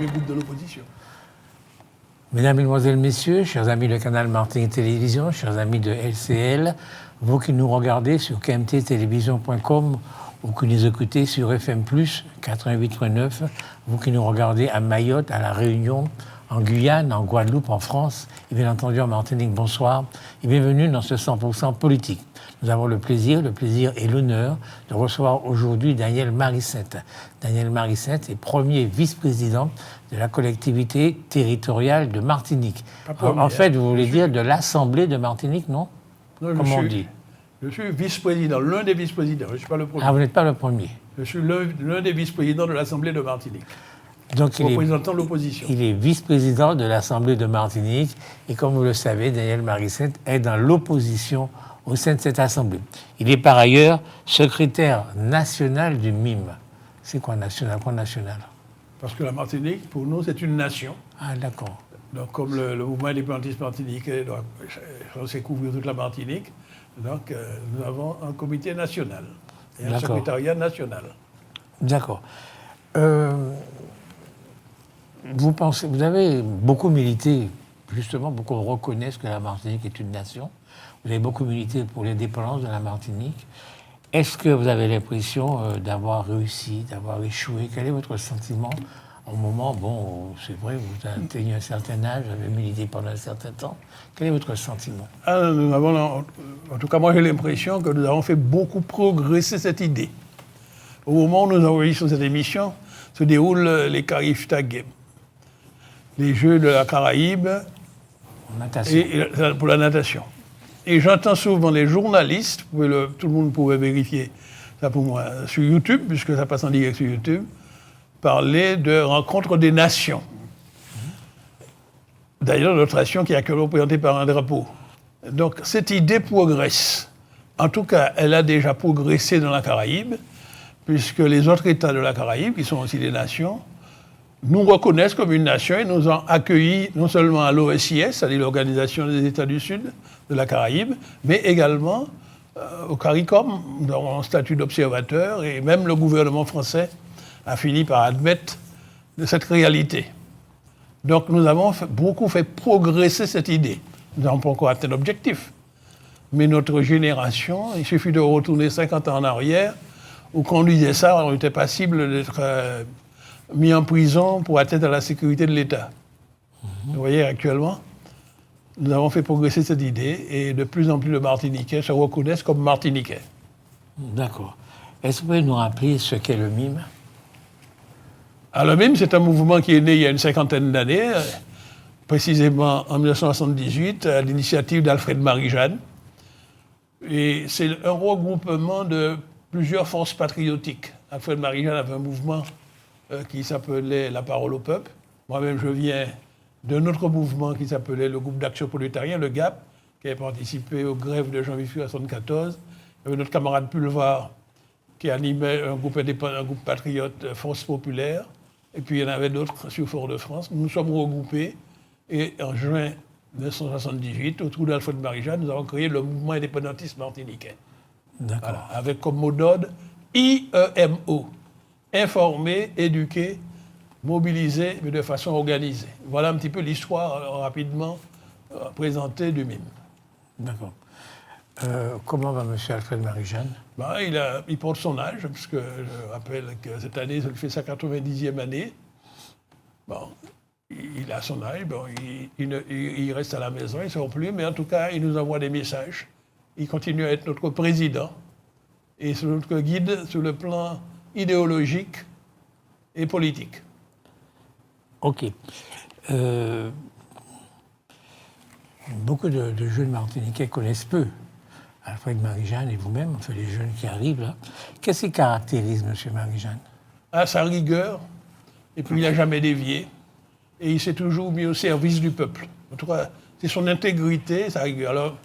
les groupes de l'opposition. Mesdames, Mesdemoiselles, Messieurs, chers amis de Canal Martinique Télévision, chers amis de LCL, vous qui nous regardez sur kmttélévision.com ou qui nous écoutez sur FM+, 88.9, vous qui nous regardez à Mayotte, à La Réunion, en Guyane, en Guadeloupe, en France, et bien entendu en Martinique, bonsoir, et bienvenue dans ce 100% politique. Nous avons le plaisir et l'honneur de recevoir aujourd'hui Daniel Marissette. Daniel Marissette est premier vice-président de la collectivité territoriale de Martinique. En fait, vous voulez dire de l'Assemblée de Martinique, non? Comment on dit? Je suis vice-président, l'un des vice-présidents. Je ne suis pas le premier. Ah, vous n'êtes pas le premier. Je suis l'un des vice-présidents de l'Assemblée de Martinique. Donc, représentant l'opposition. Il est vice-président de l'Assemblée de Martinique. Et comme vous le savez, Daniel Marissette est dans l'opposition au sein de cette Assemblée. Il est par ailleurs secrétaire national du MIM. C'est quoi national? Parce que la Martinique, pour nous, c'est une nation. Ah, d'accord. Donc, comme le mouvement indépendantiste martiniquais doit couvrir toute la Martinique, donc nous avons un comité national et un secrétariat national. D'accord. Vous avez beaucoup milité, justement, pour qu'on reconnaisse que la Martinique est une nation. Vous avez beaucoup milité pour l'indépendance de la Martinique. Est-ce que vous avez l'impression d'avoir réussi, d'avoir échoué? Quel est votre sentiment au moment, c'est vrai, vous atteignez un certain âge, vous avez milité pendant un certain temps. Quel est votre sentiment? En tout cas, moi j'ai l'impression que nous avons fait beaucoup progresser cette idée. Au moment où nous enregistrons cette émission, se déroulent les Carifta Games, les Jeux de la Caraïbe pour la natation. Et j'entends souvent les journalistes, tout le monde pouvait vérifier ça pour moi, sur YouTube, puisque ça passe en direct sur YouTube, parler de rencontre des nations. D'ailleurs, notre nation qui est actuellement représentée par un drapeau. Donc, cette idée progresse. En tout cas, elle a déjà progressé dans la Caraïbe, puisque les autres États de la Caraïbe, qui sont aussi des nations, nous reconnaissent comme une nation et nous ont accueillis non seulement à l'OSIS, c'est-à-dire l'Organisation des États du Sud de la Caraïbe, mais également au CARICOM, dans un statut d'observateur, et même le gouvernement français a fini par admettre cette réalité. Donc nous avons beaucoup fait progresser cette idée. Nous n'avons pas encore atteint l'objectif. Mais notre génération, il suffit de retourner 50 ans en arrière, où quand on disait ça, on était passible d'être mis en prison pour atteinte à la sécurité de l'État. Vous voyez, actuellement, nous avons fait progresser cette idée et de plus en plus de Martiniquais se reconnaissent comme Martiniquais. D'accord. Est-ce que vous pouvez nous rappeler ce qu'est le MIM? Alors, le MIM, c'est un mouvement qui est né il y a une cinquantaine d'années, précisément en 1978, à l'initiative d'Alfred Marie-Jeanne. Et c'est un regroupement de plusieurs forces patriotiques. Alfred Marie-Jeanne avait un mouvement qui s'appelait La Parole au Peuple. Moi-même, je viens d'un autre mouvement qui s'appelait le Groupe d'Action Prolétarien, le GAP, qui avait participé aux grèves de janvier 1974. Il y avait notre camarade Pulvar qui animait un groupe patriote, Force Populaire. Et puis, il y en avait d'autres sur Fort-de-France. Nous nous sommes regroupés et en juin 1978, autour d'Alfred Marie-Jeanne, nous avons créé le mouvement indépendantiste martiniquais. D'accord. Voilà, avec comme mot d'ordre IEMO. Informer, éduquer, mobiliser, mais de façon organisée. Voilà un petit peu l'histoire rapidement présentée du MIM. D'accord. Comment va M. Alfred Marie-Jeanne? Il porte son âge, puisque je rappelle que cette année, ça lui fait sa 90e année. Bon, il a son âge, il reste à la maison, il ne sort plus, mais en tout cas, il nous envoie des messages. Il continue à être notre président et notre guide sur le plan idéologique et politique. OK. Beaucoup de jeunes Martiniquais connaissent peu Alfred Marie-Jeanne et vous-même, enfin les jeunes qui arrivent là. Qu'est-ce qui caractérise M. Marie-Jeanne? Sa rigueur, et puis il n'a jamais dévié, et il s'est toujours mis au service du peuple. En tout cas, c'est son intégrité, sa rigueur. Alors,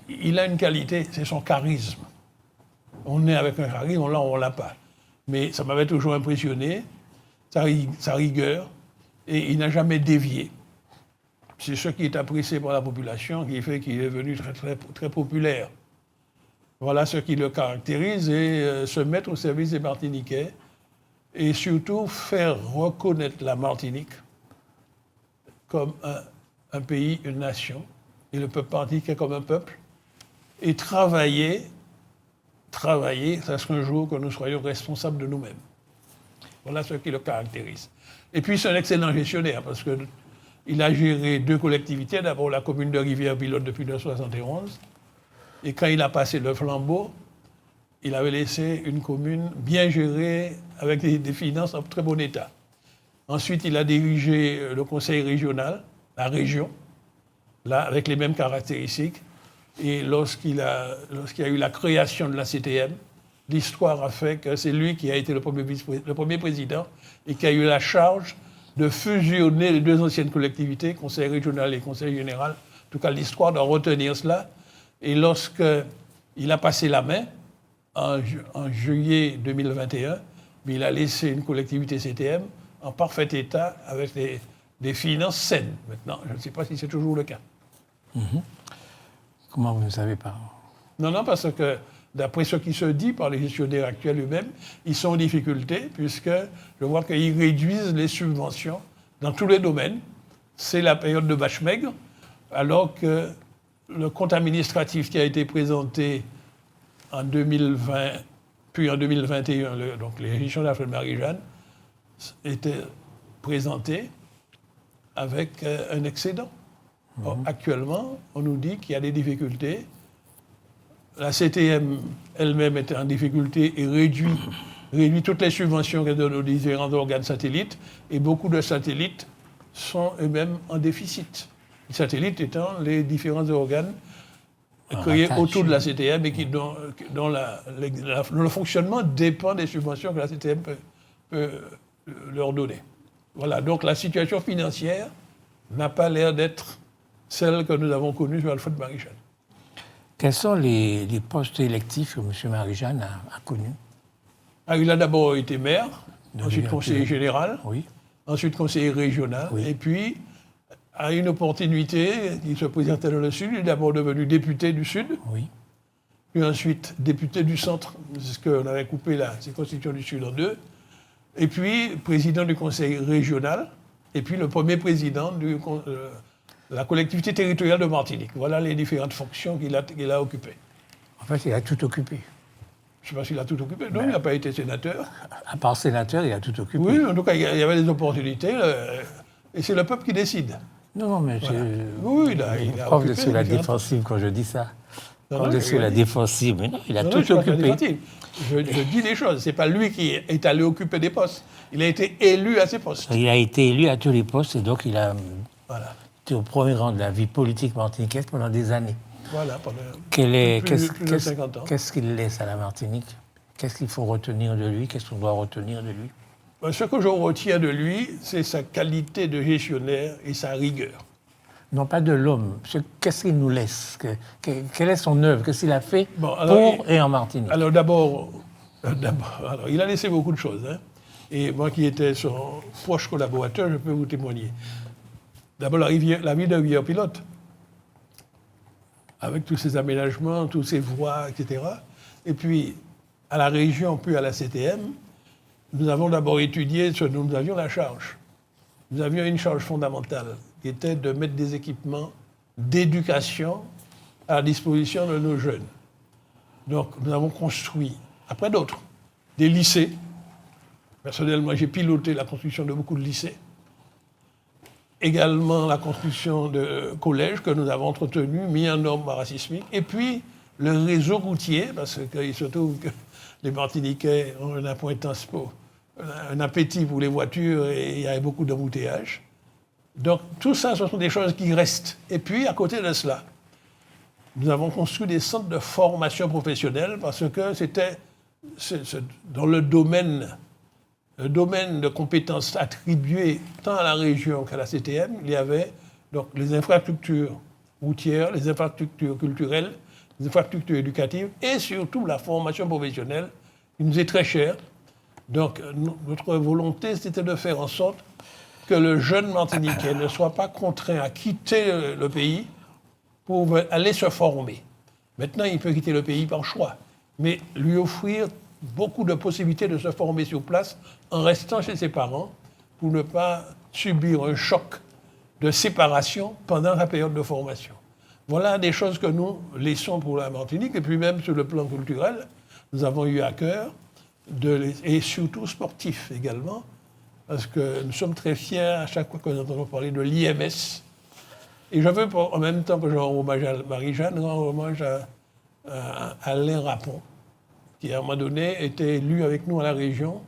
il a une qualité, c'est son charisme. On est avec un charisme, on l'a pas. Mais ça m'avait toujours impressionné, sa rigueur, et il n'a jamais dévié. C'est ce qui est apprécié par la population qui fait qu'il est devenu très, très, très populaire. Voilà ce qui le caractérise et se mettre au service des Martiniquais et surtout faire reconnaître la Martinique comme un pays, une nation, et le peuple martiniquais comme un peuple, et travailler, ça serait un jour que nous soyons responsables de nous-mêmes. Voilà ce qui le caractérise. Et puis c'est un excellent gestionnaire, parce qu'il a géré 2 collectivités, d'abord la commune de Rivière-Pilote depuis 1971, et quand il a passé le flambeau, il avait laissé une commune bien gérée, avec des finances en très bon état. Ensuite, il a dirigé le conseil régional, la région, là, avec les mêmes caractéristiques. Et lorsqu'il y a eu la création de la CTM, l'histoire a fait que c'est lui qui a été le premier président et qui a eu la charge de fusionner les 2 anciennes collectivités, conseil régional et conseil général. En tout cas, l'histoire doit retenir cela. Et lorsqu'il a passé la main, en juillet 2021, il a laissé une collectivité CTM en parfait état avec des finances saines. Maintenant, je ne sais pas si c'est toujours le cas. Comment vous ne savez pas? Non, parce que d'après ce qui se dit par les gestionnaires actuels eux-mêmes, ils sont en difficulté puisque je vois qu'ils réduisent les subventions dans tous les domaines. C'est la période de vache maigre, alors que le compte administratif qui a été présenté en 2020, puis en 2021, donc les gestions d'affaires de Marie-Jeanne, était présenté avec un excédent. Or, actuellement, on nous dit qu'il y a des difficultés. La CTM elle-même était en difficulté et réduit toutes les subventions qu'elle donne aux différents organes satellites. Et beaucoup de satellites sont eux-mêmes en déficit. Les satellites étant les différents organes créés autour de la CTM et dont le fonctionnement dépend des subventions que la CTM peut leur donner. Voilà, donc la situation financière n'a pas l'air d'être celle que nous avons connue sur Alfred Marie-Jeanne. Quels sont les postes électifs que M. Marie-Jeanne a connus? Il a d'abord été maire, ensuite conseiller général, oui. Ensuite conseiller régional, oui. Et puis, à une opportunité, il se présentait dans le Sud, il est d'abord devenu député du Sud, oui. Puis ensuite député du Centre, parce qu'on avait coupé la circonscription du Sud en 2, et puis président du conseil régional, et puis le premier président de la collectivité territoriale de Martinique. Voilà les différentes fonctions qu'il a occupées. En fait, il a tout occupé. Je ne sais pas s'il a tout occupé. Non, il n'a pas été sénateur. À part sénateur, il a tout occupé. Oui, en tout cas, il y avait des opportunités, et c'est le peuple qui décide. Non, mais voilà. Oui, il a occupé. Sur la défensive quand je dis ça. Sur la défensive, mais non, il a tout occupé. Je dis les choses. Ce n'est pas lui qui est allé occuper des postes. Il a été élu à ces postes. Il a été élu à tous les postes et donc il a été au premier rang de la vie politique martiniquaise pendant des années. Voilà, pendant plus de 50 ans. Qu'est-ce qu'il laisse à la Martinique? Qu'est-ce qu'il faut retenir de lui? Qu'est-ce qu'on doit retenir de lui? Ce que je retiens de lui, c'est sa qualité de gestionnaire et sa rigueur. Non, pas de l'homme. Qu'est-ce qu'il nous laisse? Quelle est son œuvre? Qu'est-ce qu'il a fait et en Martinique? Alors d'abord, il a laissé beaucoup de choses. Hein. Et moi qui étais son proche collaborateur, je peux vous témoigner. D'abord, la ville de Rivière-Pilote, avec tous ses aménagements, tous ses voies, etc. Et puis, à la région, puis à la CTM, nous avons d'abord étudié ce dont nous avions la charge. Nous avions une charge fondamentale, qui était de mettre des équipements d'éducation à la disposition de nos jeunes. Donc, nous avons construit, après d'autres, des lycées. Personnellement, j'ai piloté la construction de beaucoup de lycées. Également la construction de collèges que nous avons entretenus, mis en normes parasismiques. Et puis, le réseau routier, parce qu'il se trouve que les Martiniquais ont un appétit pour les voitures et il y a beaucoup d'embouteillages. Donc, tout ça, ce sont des choses qui restent. Et puis, à côté de cela, nous avons construit des centres de formation professionnelle parce que c'était dans le domaine de compétences attribuées tant à la région qu'à la CTM, il y avait donc les infrastructures routières, les infrastructures culturelles, les infrastructures éducatives et surtout la formation professionnelle qui nous est très chère. Donc notre volonté, c'était de faire en sorte que le jeune Martiniquais ne soit pas contraint à quitter le pays pour aller se former. Maintenant, il peut quitter le pays par choix, mais lui offrir beaucoup de possibilités de se former sur place en restant chez ses parents pour ne pas subir un choc de séparation pendant la période de formation. Voilà des choses que nous laissons pour la Martinique. Et puis même sur le plan culturel, nous avons eu à cœur, et surtout sportif également, parce que nous sommes très fiers à chaque fois que nous entendons parler de l'IMS. Et je veux, en même temps que je rends hommage à Marie-Jeanne, rendre hommage à Alain Rapon, qui à un moment donné était élu avec nous à la région,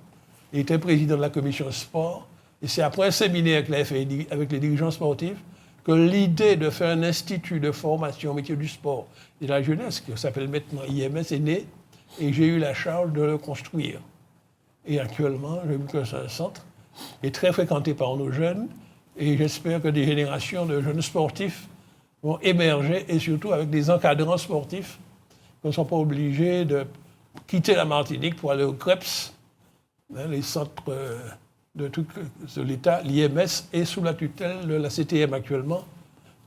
il était président de la commission sport. Et c'est après un séminaire qu'il a fait avec les dirigeants sportifs que l'idée de faire un institut de formation au métier du sport et de la jeunesse, qui s'appelle maintenant IMS, est née. Et j'ai eu la charge de le construire. Et actuellement, j'ai vu que c'est un centre qui est très fréquenté par nos jeunes. Et j'espère que des générations de jeunes sportifs vont émerger, et surtout avec des encadrants sportifs, qu'on ne soit pas obligés de quitter la Martinique pour aller au CREPS, les centres de l'État. L'IMS est sous la tutelle de la CTM actuellement,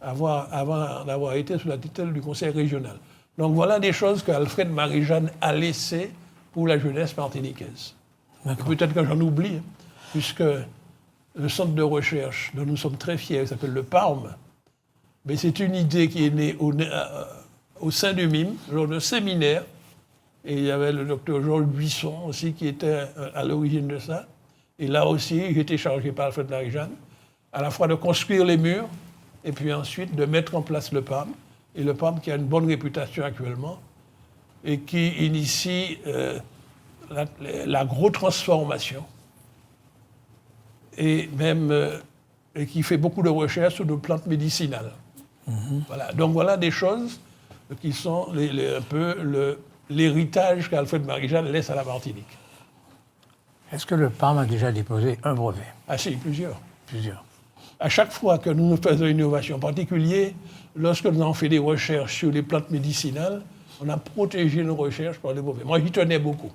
avant d'avoir été sous la tutelle du Conseil régional. Donc voilà des choses qu'Alfred Marie-Jeanne a laissées pour la jeunesse martiniquaise. Peut-être que j'en oublie, puisque le centre de recherche dont nous sommes très fiers, s'appelle le PARM, mais c'est une idée qui est née au sein du MIM, lors d'un séminaire, et il y avait le docteur Georges Buisson aussi qui était à l'origine de ça. Et là aussi, j'ai été chargé par Alfred Marie-Jeanne, à la fois de construire les murs, et puis ensuite de mettre en place le PAM. Et le PAM qui a une bonne réputation actuellement, et qui initie la grosse transformation, et même et qui fait beaucoup de recherches sur nos plantes médicinales. Voilà. Donc voilà des choses qui sont un peu l'héritage qu'Alfred Marie-Jeanne laisse à la Martinique. Est-ce que le PAM a déjà déposé un brevet? Ah si, plusieurs. Plusieurs. À chaque fois que nous faisons une innovation, en particulier lorsque nous avons fait des recherches sur les plantes médicinales, on a protégé nos recherches par les brevets. Moi, j'y tenais beaucoup.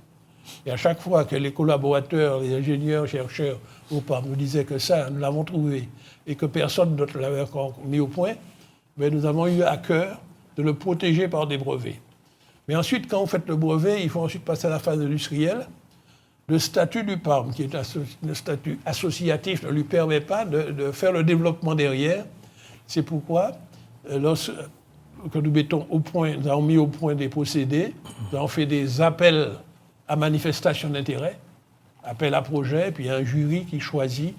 Et à chaque fois que les collaborateurs, les ingénieurs, chercheurs au PAM nous disaient que ça, nous l'avons trouvé, et que personne d'autre l'avait encore mis au point, mais nous avons eu à cœur de le protéger par des brevets. Mais ensuite, quand vous faites le brevet, il faut ensuite passer à la phase industrielle. Le statut du PARM, qui est un statut associatif, ne lui permet pas de faire le développement derrière. C'est pourquoi, lorsque nous mettons au point, nous avons mis au point des procédés, nous avons fait des appels à manifestation d'intérêt, appel à projet, puis il y a un jury qui choisit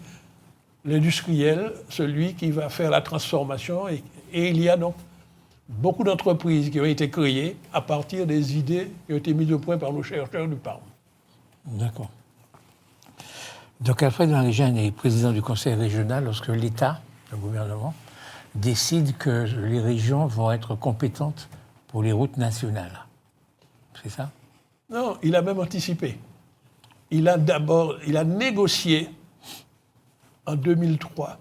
l'industriel, celui qui va faire la transformation. Et il y a donc beaucoup d'entreprises qui ont été créées à partir des idées qui ont été mises au point par nos chercheurs du PARM. D'accord. Donc Alfred Marie-Jeanne est président du conseil régional lorsque l'État, le gouvernement, décide que les régions vont être compétentes pour les routes nationales. C'est ça? Non, il a même anticipé. Il a négocié en 2003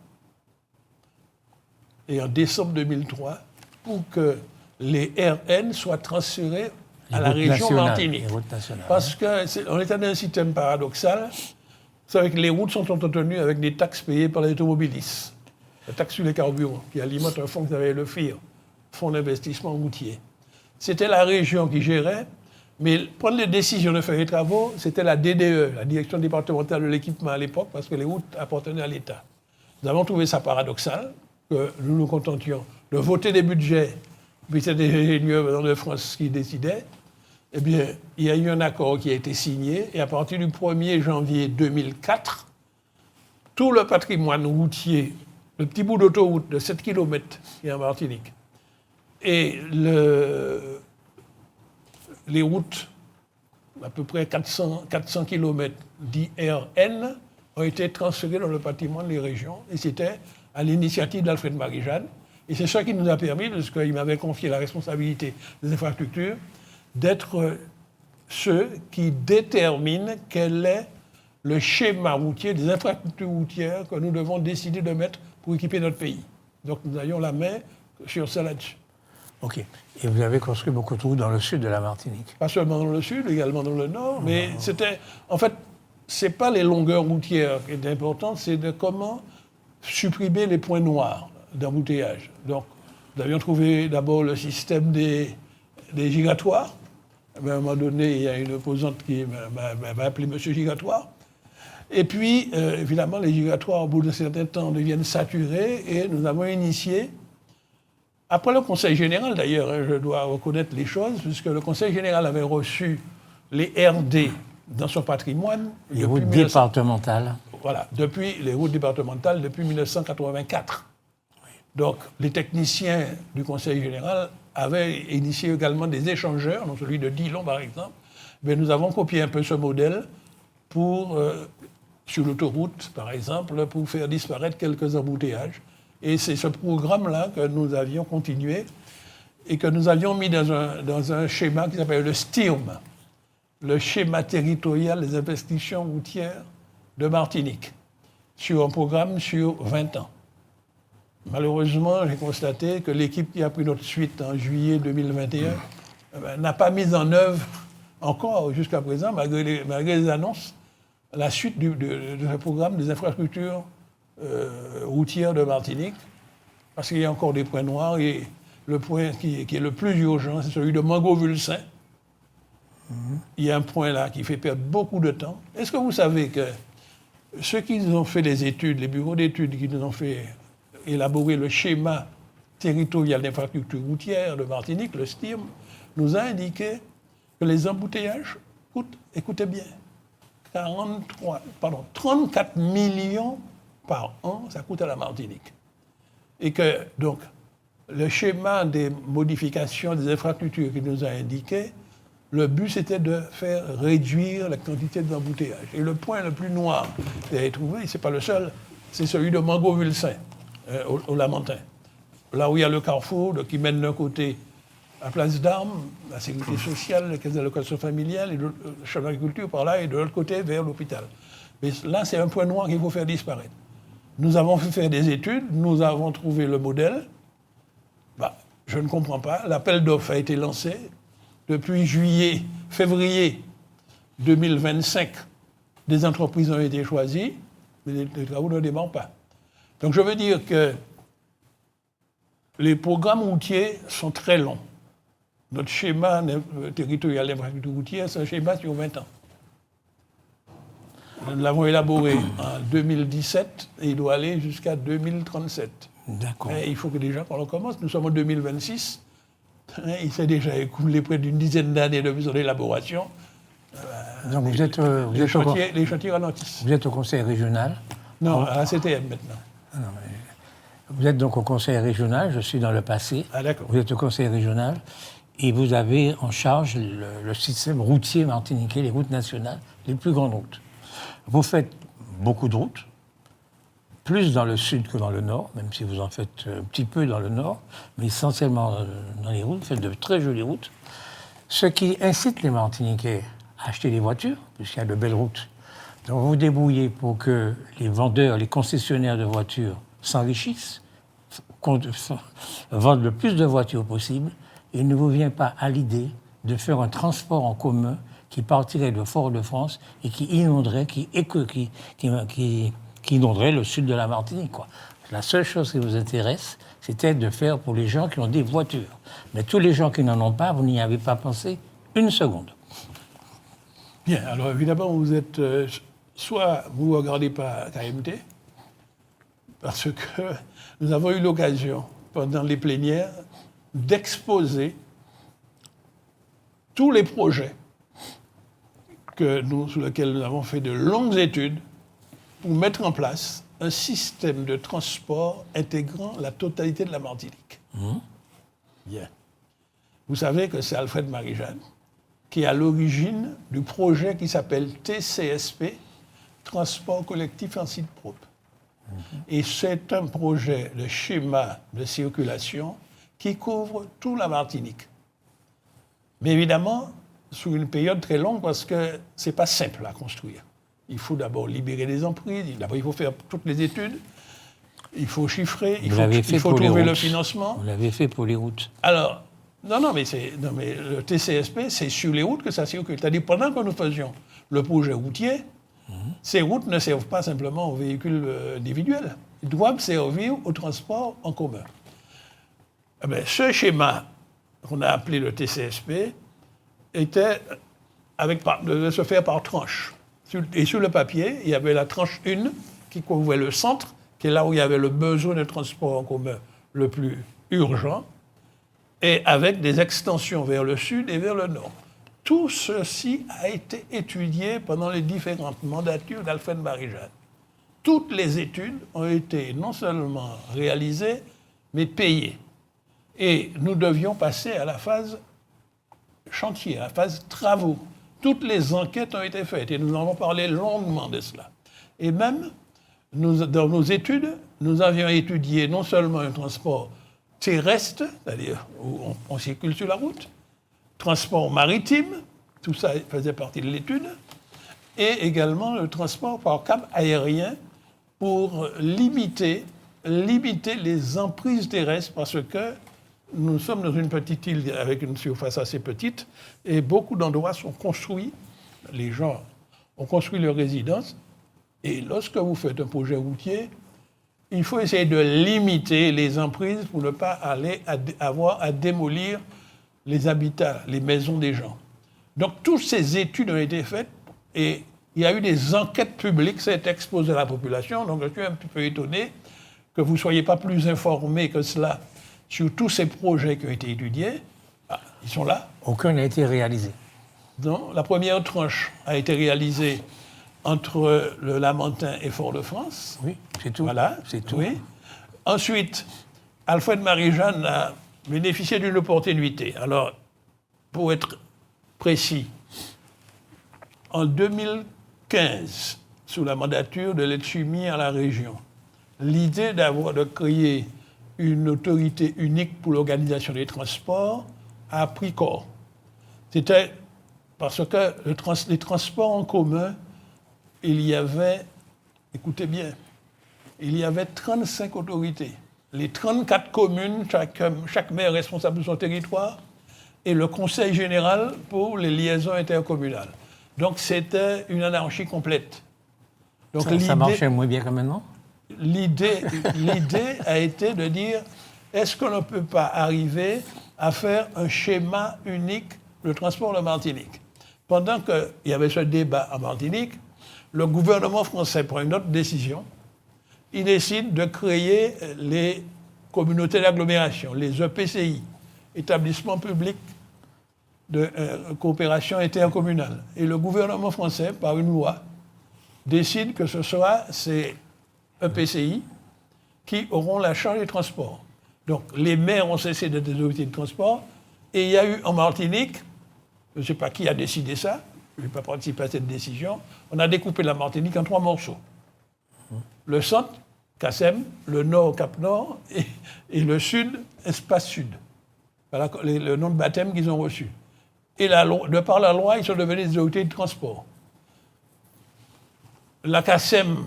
et en décembre 2003 pour que les RN soient transférés à la région Martinique. Parce qu'on est dans un système paradoxal. Vous savez que les routes sont entretenues avec des taxes payées par les automobilistes. La taxe sur les carburants, qui alimente un fonds que vous avez le FIR, Fonds d'investissement routier. C'était la région qui gérait, mais prendre les décisions de faire les travaux, c'était la DDE, la Direction départementale de l'équipement à l'époque, parce que les routes appartenaient à l'État. Nous avons trouvé ça paradoxal, que nous nous contentions de voter des budgets, puis c'était des ingénieurs de France qui décidaient. Eh bien, il y a eu un accord qui a été signé, et à partir du 1er janvier 2004, tout le patrimoine routier, le petit bout d'autoroute de 7 km qui est en Martinique, et les routes, à peu près 400 km d'IRN, ont été transférées dans le patrimoine des régions, et c'était à l'initiative d'Alfred Marie-Jeanne. Et c'est ça qui nous a permis, parce qu'il m'avait confié la responsabilité des infrastructures, d'être ceux qui déterminent quel est le schéma routier des infrastructures routières que nous devons décider de mettre pour équiper notre pays. Donc nous ayons la main sur ça là-dessus. OK. Et vous avez construit beaucoup de routes dans le sud de la Martinique? Pas seulement dans le sud, également dans le nord, mais c'était... En fait, c'est pas les longueurs routières qui étaient importantes, c'est de comment supprimer les points noirs d'embouteillage. Donc, nous avions trouvé d'abord le système des giratoires, À un moment donné, il y a une opposante qui m'a appelé M. Gigatoire. Et puis, évidemment, les gigatoires, au bout d'un certain temps, deviennent saturés et nous avons initié, après le Conseil général d'ailleurs, je dois reconnaître les choses, puisque le Conseil général avait reçu les RD dans son patrimoine. Les routes départementales. Voilà, depuis les routes départementales depuis 1984. Oui. Donc, les techniciens du Conseil général avaient initié également des échangeurs, donc celui de Dillon par exemple. Mais nous avons copié un peu ce modèle pour, sur l'autoroute par exemple, pour faire disparaître quelques embouteillages. Et c'est ce programme-là que nous avions continué et que nous avions mis dans un schéma qui s'appelle le STIRM, le schéma territorial des investigations routières de Martinique, sur un programme sur 20 ans. Malheureusement, j'ai constaté que l'équipe qui a pris notre suite en juillet 2021 n'a pas mis en œuvre encore jusqu'à présent, malgré les annonces, la suite de ce programme des infrastructures routières de Martinique, parce qu'il y a encore des points noirs et le point qui est le plus urgent, c'est celui de Mango-Vulsin. Il y a un point là qui fait perdre beaucoup de temps. Est-ce que vous savez que ceux qui nous ont fait les études, les bureaux d'études qui nous ont fait élaborer le schéma territorial d'infrastructure routière de Martinique, le STIRM, nous a indiqué que les embouteillages coûtent, écoutez bien, 34 millions par an, ça coûte à la Martinique. Et que, donc, le schéma des modifications des infrastructures qu'il nous a indiqué, le but, c'était de faire réduire la quantité d'embouteillage. Et le point le plus noir que vous avez trouvé, ce n'est pas le seul, c'est celui de Mango-Vulsin, au Lamentin. Là où il y a le carrefour qui mène d'un côté à Place d'Armes, la sécurité sociale, la caisse d'allocation familiale, et le champ d'agriculture par là, et de l'autre côté vers l'hôpital. Mais là, c'est un point noir qu'il faut faire disparaître. Nous avons fait faire des études, nous avons trouvé le modèle. Je ne comprends pas. L'appel d'offres a été lancé. Depuis février 2025, des entreprises ont été choisies, mais les travaux ne démarrent pas. Donc je veux dire que les programmes routiers sont très longs. Notre schéma territorial d'infrastructure routière, c'est un schéma sur 20 ans. Nous l'avons élaboré en 2017 et il doit aller jusqu'à 2037. D'accord. Et il faut que déjà qu'on commence. Nous sommes en 2026. Il s'est déjà écoulé près d'une dizaine d'années depuis son élaboration. Donc les chantiers ralentissent. Vous êtes au conseil régional? Non, à la CTM maintenant. Non, vous êtes donc au conseil régional, je suis dans le passé. Ah d'accord. Vous êtes au conseil régional et vous avez en charge le système routier martiniquais, les routes nationales, les plus grandes routes. Vous faites beaucoup de routes, plus dans le sud que dans le nord, même si vous en faites un petit peu dans le nord, mais essentiellement dans les routes, vous faites de très jolies routes, ce qui incite les Martiniquais à acheter des voitures, puisqu'il y a de belles routes. Donc vous vous débrouillez pour que les vendeurs, les concessionnaires de voitures s'enrichissent, vendent le plus de voitures possible, et il ne vous vient pas à l'idée de faire un transport en commun qui partirait de Fort-de-France et qui inonderait, qui inonderait le sud de la Martinique, quoi. La seule chose qui vous intéresse, c'était de faire pour les gens qui ont des voitures. Mais tous les gens qui n'en ont pas, vous n'y avez pas pensé une seconde. Bien, alors évidemment, vous êtes... soit vous ne regardez pas KMT, parce que nous avons eu l'occasion, pendant les plénières, d'exposer tous les projets sur lesquels nous avons fait de longues études pour mettre en place un système de transport intégrant la totalité de la Martinique. Bien. Vous savez que c'est Alfred Marie-Jeanne qui est à l'origine du projet qui s'appelle TCSP, Transport collectif en site propre. Et c'est un projet de schéma de circulation qui couvre toute la Martinique. Mais évidemment, sur une période très longue, parce que ce n'est pas simple à construire. Il faut d'abord libérer des emprises, d'abord il faut faire toutes les études, il faut chiffrer, il faut trouver le financement. Vous l'avez fait pour les routes. Alors, non, mais le TCSP, c'est sur les routes que ça circule. C'est-à-dire, pendant que nous faisions le projet routier, ces routes ne servent pas simplement aux véhicules individuels. Ils doivent servir au transport en commun. Ce schéma qu'on a appelé le TCSP devait se faire par tranche. Et sur le papier, il y avait la tranche 1 qui couvrait le centre, qui est là où il y avait le besoin de transport en commun le plus urgent, et avec des extensions vers le sud et vers le nord. Tout ceci a été étudié pendant les différentes mandatures d'Alfred Marie-Jeanne. Toutes les études ont été non seulement réalisées, mais payées. Et nous devions passer à la phase chantier, à la phase travaux. Toutes les enquêtes ont été faites et nous avons parlé longuement de cela. Et même, dans nos études, nous avions étudié non seulement un transport terrestre, c'est-à-dire où on circule sur la route, transport maritime, tout ça faisait partie de l'étude, et également le transport par câble aérien pour limiter les emprises terrestres, parce que nous sommes dans une petite île avec une surface assez petite, et beaucoup d'endroits sont construits, les gens ont construit leurs résidences, et lorsque vous faites un projet routier, il faut essayer de limiter les emprises pour ne pas avoir à démolir les habitats, les maisons des gens. Donc toutes ces études ont été faites et il y a eu des enquêtes publiques, ça a été exposé à la population, donc je suis un petit peu étonné que vous ne soyez pas plus informés que cela sur tous ces projets qui ont été étudiés. Ah, ils sont là. Aucun n'a été réalisé. Non, la première tranche a été réalisée entre le Lamentin et Fort-de-France. Oui, c'est tout. Voilà, c'est tout. Oui. Ensuite, Alfred Marie-Jeanne a bénéficié d'une opportunité. Alors, pour être précis, en 2015, sous la mandature de Letchimy à la région, l'idée de créer une autorité unique pour l'organisation des transports a pris corps. C'était parce que les transports en commun, il y avait, écoutez bien, il y avait 35 autorités. Les 34 communes, chaque maire responsable de son territoire, et le conseil général pour les liaisons intercommunales. Donc c'était une anarchie complète. Donc, ça marchait moins bien que maintenant ? L'idée a été de dire, est-ce qu'on ne peut pas arriver à faire un schéma unique de transport de Martinique ? Pendant qu'il y avait ce débat en Martinique, le gouvernement français prend une autre décision. Il décide de créer les communautés d'agglomération, les EPCI, établissements publics de coopération intercommunale. Et le gouvernement français, par une loi, décide que ce soit ces EPCI qui auront la charge des transports. Donc les maires ont cessé d'être des autorités de transport, et il y a eu en Martinique, je ne sais pas qui a décidé ça, je n'ai pas participé à cette décision, on a découpé la Martinique en 3 morceaux. Le centre, CACEM, le nord, Cap-Nord, et le sud, Espace Sud. Voilà le nom de baptême qu'ils ont reçu. Et de par la loi, ils sont devenus des autorités de transport. La CACEM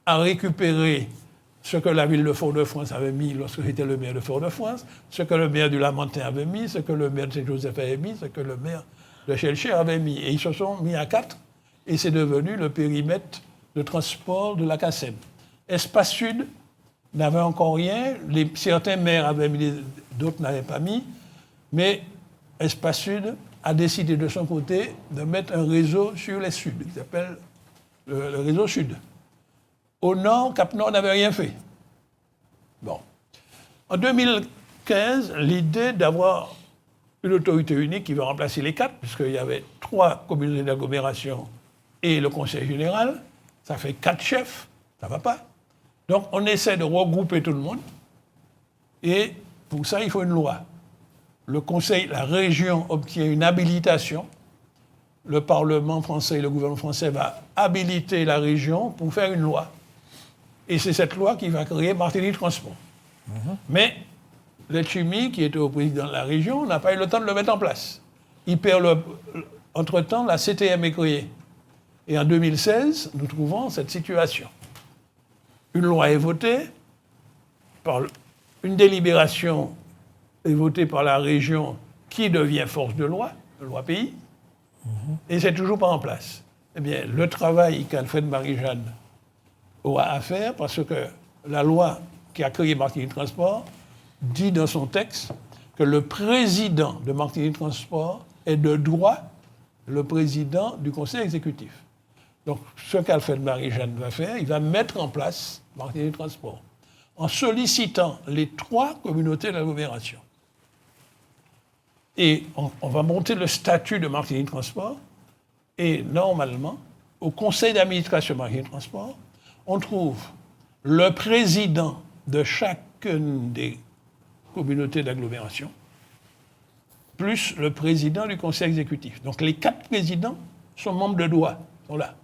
a récupéré ce que la ville de Fort-de-France avait mis lorsque j'étais le maire de Fort-de-France, ce que le maire du Lamentin avait mis, ce que le maire de Saint-Joseph avait mis, ce que le maire de Chelcher avait mis. Et ils se sont mis à 4, et c'est devenu le périmètre de transport de la CACEM. Espace Sud n'avait encore rien, certains maires avaient mis, d'autres n'avaient pas mis, mais Espace Sud a décidé de son côté de mettre un réseau sur les Suds, qui s'appelle le réseau Sud. Au nord, Cap-Nord n'avait rien fait. Bon. En 2015, l'idée d'avoir une autorité unique qui va remplacer les 4, puisqu'il y avait 3 communautés d'agglomération et le conseil général, ça fait 4 chefs, ça ne va pas. Donc on essaie de regrouper tout le monde, et pour ça, il faut une loi. Le conseil, la région obtient une habilitation. Le Parlement français et le gouvernement français va habiliter la région pour faire une loi. Et c'est cette loi qui va créer Martinique Transport. Mais Letchimy, qui était au président de la région, n'a pas eu le temps de le mettre en place. Il perd entre-temps, la CTM est créée. Et en 2016, nous trouvons cette situation. Une loi est votée, une délibération est votée par la région qui devient force de loi pays, et c'est toujours pas en place. Eh bien, le travail qu'Alfred Marie-Jeanne aura à faire, parce que la loi qui a créé Martinique Transport dit dans son texte que le président de Martinique Transport est de droit le président du conseil exécutif. Donc, ce qu'Alfred Marie-Jeanne va faire, il va mettre en place Martinique Transport en sollicitant les 3 communautés d'agglomération. Et on va monter le statut de Martinique Transport et normalement, au conseil d'administration de Martinique Transport, on trouve le président de chacune des communautés d'agglomération, plus le président du conseil exécutif. Donc les 4 présidents sont membres de droit, sont là.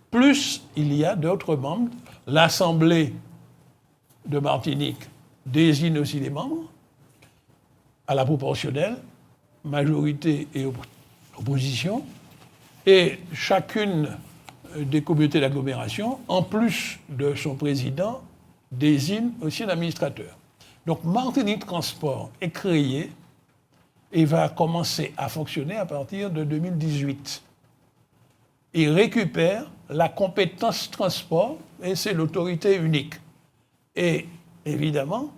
Plus il y a d'autres membres. L'Assemblée de Martinique désigne aussi des membres à la proportionnelle, majorité et opposition. Et chacune des communautés d'agglomération, en plus de son président, désigne aussi un administrateur. Donc Martinique Transport est créé et va commencer à fonctionner à partir de 2018. Il récupère la compétence transport et c'est l'autorité unique. Et évidemment,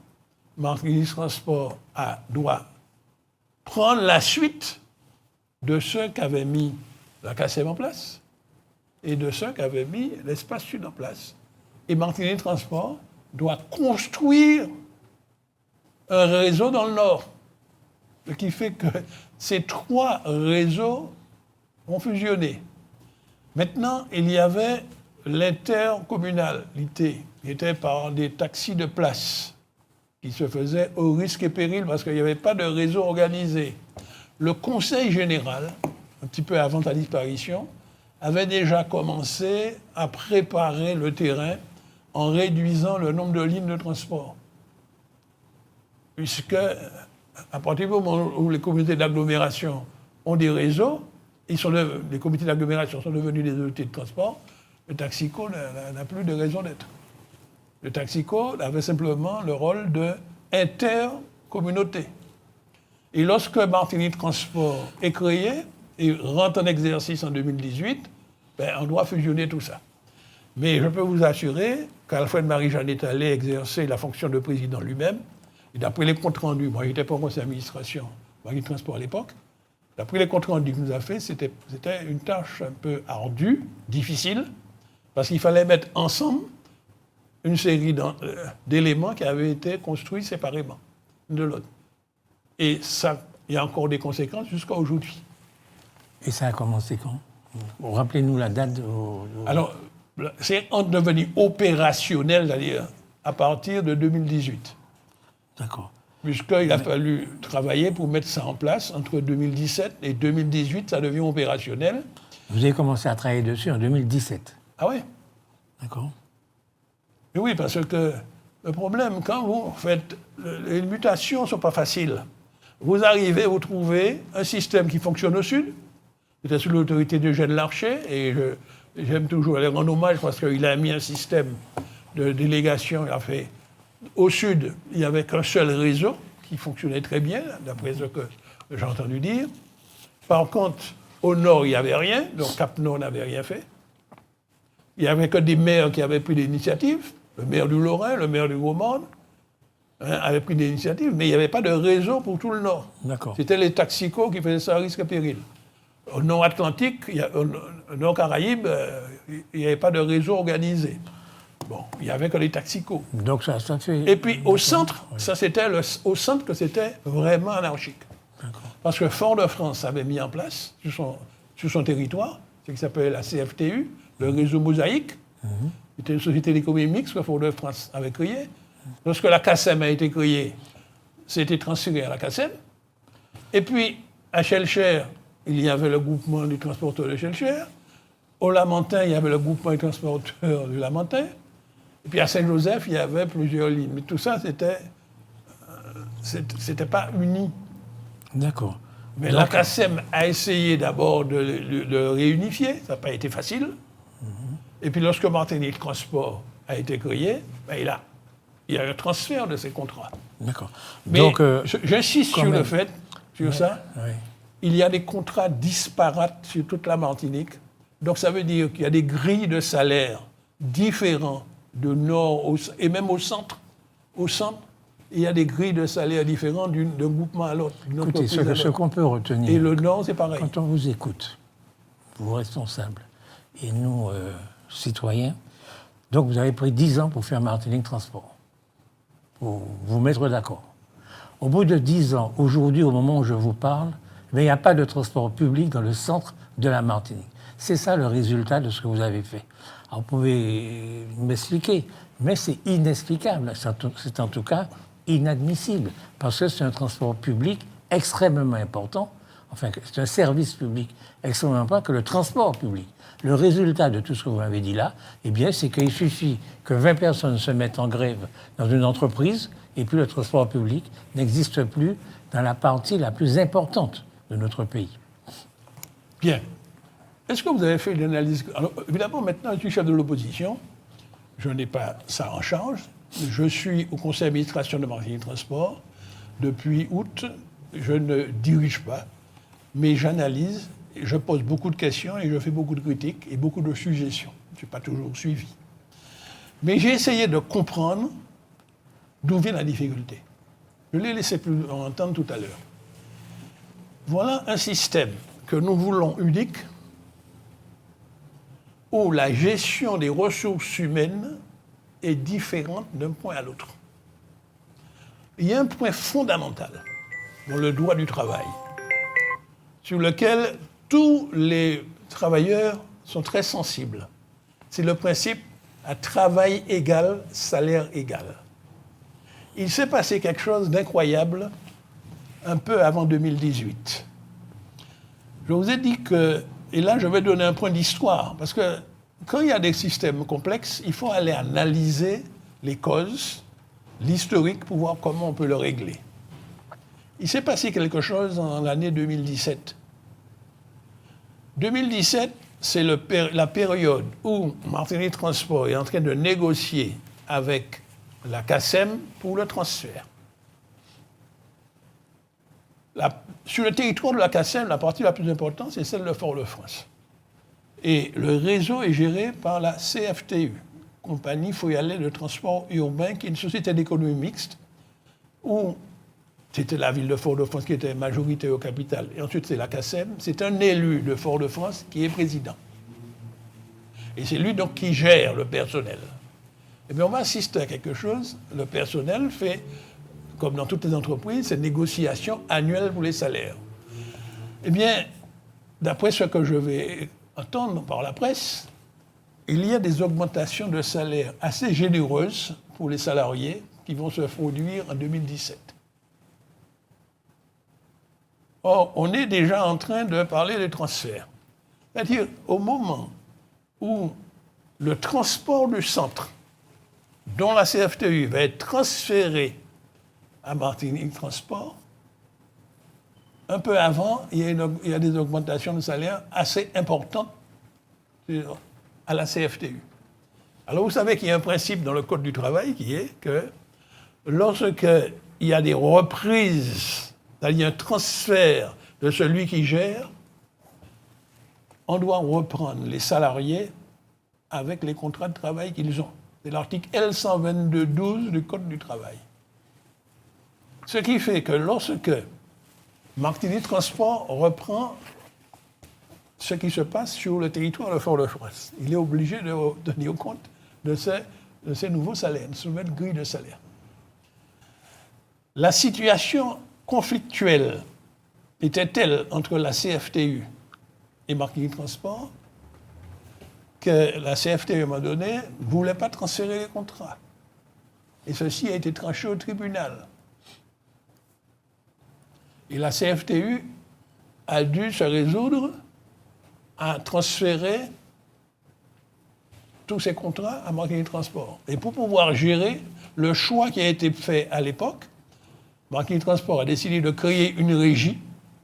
Martinique Transport doit prendre la suite de ceux qu'avait mis la CACEM en place et de ceux qu'avait mis l'Espace Sud en place. Et Martinique Transport doit construire un réseau dans le Nord. Ce qui fait que ces 3 réseaux ont fusionné. Maintenant, il y avait l'intercommunalité, qui était par des taxis de place, qui se faisaient au risque et péril parce qu'il n'y avait pas de réseau organisé. Le Conseil général, un petit peu avant sa disparition, avait déjà commencé à préparer le terrain en réduisant le nombre de lignes de transport. Puisque, à partir du moment où les communautés d'agglomération ont des réseaux, les comités d'agglomération sont devenus des unités de transport, le Taxico n'a plus de raison d'être. Le Taxico avait simplement le rôle d'intercommunauté. Et lorsque Martinique Transport est créé et rentre en exercice en 2018, on doit fusionner tout ça. Mais je peux vous assurer qu'Alfred Marie-Jeanne est allé exercer la fonction de président lui-même. Et d'après les comptes rendus, moi j'étais pas au conseil d'administration Martinique Transport à l'époque, d'après les comptes rendus qu'il nous a fait, c'était une tâche un peu ardue, difficile, parce qu'il fallait mettre ensemble une série d'éléments qui avaient été construits séparément de l'autre. Et ça, il y a encore des conséquences jusqu'à aujourd'hui. Et ça a commencé quand ? Rappelez-nous la date. Alors, c'est devenu opérationnel, c'est-à-dire à partir de 2018. D'accord. Puisqu'il a fallu travailler pour mettre ça en place entre 2017 et 2018, ça devient opérationnel. Vous avez commencé à travailler dessus en 2017. Ah oui. D'accord. Et oui, parce que le problème, quand vous faites... Les mutations ne sont pas faciles. Vous arrivez, vous trouvez un système qui fonctionne au sud, qui était sous l'autorité d'Eugène Larcher, et j'aime toujours aller rendre hommage parce qu'il a mis un système de délégation, il a fait... Au sud, il n'y avait qu'un seul réseau qui fonctionnait très bien, d'après ce que j'ai entendu dire. Par contre, au nord, il n'y avait rien, donc Cap-Nord n'avait rien fait. Il n'y avait que des maires qui avaient pris l'initiative, le maire du Lorrain, le maire du Gros-Monde, avaient pris l'initiative, mais il n'y avait pas de réseau pour tout le nord. D'accord. C'était les Taxicos qui faisaient ça à risque et péril. Au nord-Atlantique, au nord-Caraïbes, il n'y avait pas de réseau organisé. Bon, il n'y avait que les Taxicos. Donc ça fait... Et puis au centre, oui. Ça c'était au centre que c'était vraiment anarchique. D'accord. Parce que Fort-de-France avait mis en place, sur son territoire, ce qui s'appelait la CFTU, le réseau Mosaïque. C'était une société d'économie mixte que Fort-de-France avait créée. Lorsque la CACEM a été créée, c'était transféré à la CACEM. Et puis, à Schellcher, il y avait le groupement du transporteur de Schellcher. Au Lamentin, il y avait le groupement du transporteur du Lamentin. Et puis à Saint-Joseph, il y avait plusieurs lignes. Mais tout ça, c'était pas uni. D'accord. Mais donc, la CACEM a essayé d'abord de le réunifier. Ça n'a pas été facile. Et puis lorsque Martinique Transport a été créé, il y a eu un transfert de ces contrats. D'accord. Mais donc, j'insiste sur le fait, sur ça, oui. Il y a des contrats disparates sur toute la Martinique. Donc ça veut dire qu'il y a des grilles de salaire différents de nord et même au centre. Au centre, il y a des grilles de salaire différentes d'un groupement à l'autre. Écoutez, ce qu'on peut retenir... Et le Nord, c'est pareil. Quand on vous écoute, vous responsables, et nous, citoyens, donc vous avez pris 10 ans pour faire Martinique Transport, pour vous mettre d'accord. Au bout de 10 ans, aujourd'hui, au moment où je vous parle, il n'y a pas de transport public dans le centre de la Martinique. C'est ça le résultat de ce que vous avez fait. Alors, vous pouvez m'expliquer, mais c'est inexplicable. C'est en tout cas inadmissible, parce que c'est un transport public extrêmement important, enfin, c'est un service public extrêmement important que le transport public. Le résultat de tout ce que vous m'avez dit là, eh bien, c'est qu'il suffit que 20 personnes se mettent en grève dans une entreprise, et puis le transport public n'existe plus dans la partie la plus importante de notre pays. Bien. Est-ce que vous avez fait une analyse? Alors, évidemment, maintenant, je suis chef de l'opposition. Je n'ai pas ça en charge. Je suis au conseil d'administration de Martinique Transport. Depuis août, je ne dirige pas, mais j'analyse, je pose beaucoup de questions et je fais beaucoup de critiques et beaucoup de suggestions. Je ne suis pas toujours suivi. Mais j'ai essayé de comprendre d'où vient la difficulté. Je l'ai laissé plus entendre tout à l'heure. Voilà un système que nous voulons unique, où la gestion des ressources humaines est différente d'un point à l'autre. Il y a un point fondamental dans le droit du travail, sur lequel tous les travailleurs sont très sensibles. C'est le principe à travail égal, salaire égal. Il s'est passé quelque chose d'incroyable un peu avant 2018. Je vous ai dit que, et là je vais donner un point d'histoire, parce que quand il y a des systèmes complexes, il faut aller analyser les causes, l'historique, pour voir comment on peut le régler. Il s'est passé quelque chose en l'année 2017. 2017, c'est la période où Martinique Transport est en train de négocier avec la CACEM pour le transfert. Sur le territoire de la CACEM, la partie la plus importante, c'est celle de Fort-de-France. Et le réseau est géré par la CFTU, Compagnie Foyalais de Transport Urbain, qui est une société d'économie mixte, où c'était la ville de Fort-de-France qui était majorité au capital. Et ensuite, c'est la CACEM. C'est un élu de Fort-de-France qui est président. Et c'est lui donc qui gère le personnel. Et bien, on va assister à quelque chose. Le personnel fait, comme dans toutes les entreprises, ces négociations annuelles pour les salaires. Eh bien, d'après ce que je vais entendre par la presse, il y a des augmentations de salaire assez généreuses pour les salariés qui vont se produire en 2017. Or, on est déjà en train de parler des transferts. C'est-à-dire, au moment où le transport du centre, dont la CFTU va être transféré à Martinique Transport, un peu avant, il y a des augmentations de salaire assez importantes à la CFTU. Alors vous savez qu'il y a un principe dans le Code du travail qui est que lorsqu'il y a des reprises, il y a un transfert de celui qui gère, on doit reprendre les salariés avec les contrats de travail qu'ils ont. C'est l'article L122.12 du Code du travail. Ce qui fait que lorsque Martinique Transport reprend ce qui se passe sur le territoire de Fort-de-France, il est obligé de tenir compte de ces nouveaux salaires, de ces nouvelles grilles de salaire. La situation conflictuelle était telle entre la CFTU et Martinique Transport que la CFTU, à un moment donné, ne voulait pas transférer les contrats. Et ceci a été tranché au tribunal. Et la CFTU a dû se résoudre à transférer tous ces contrats à Martinique Transport. Et pour pouvoir gérer le choix qui a été fait à l'époque, Martinique Transport a décidé de créer une régie,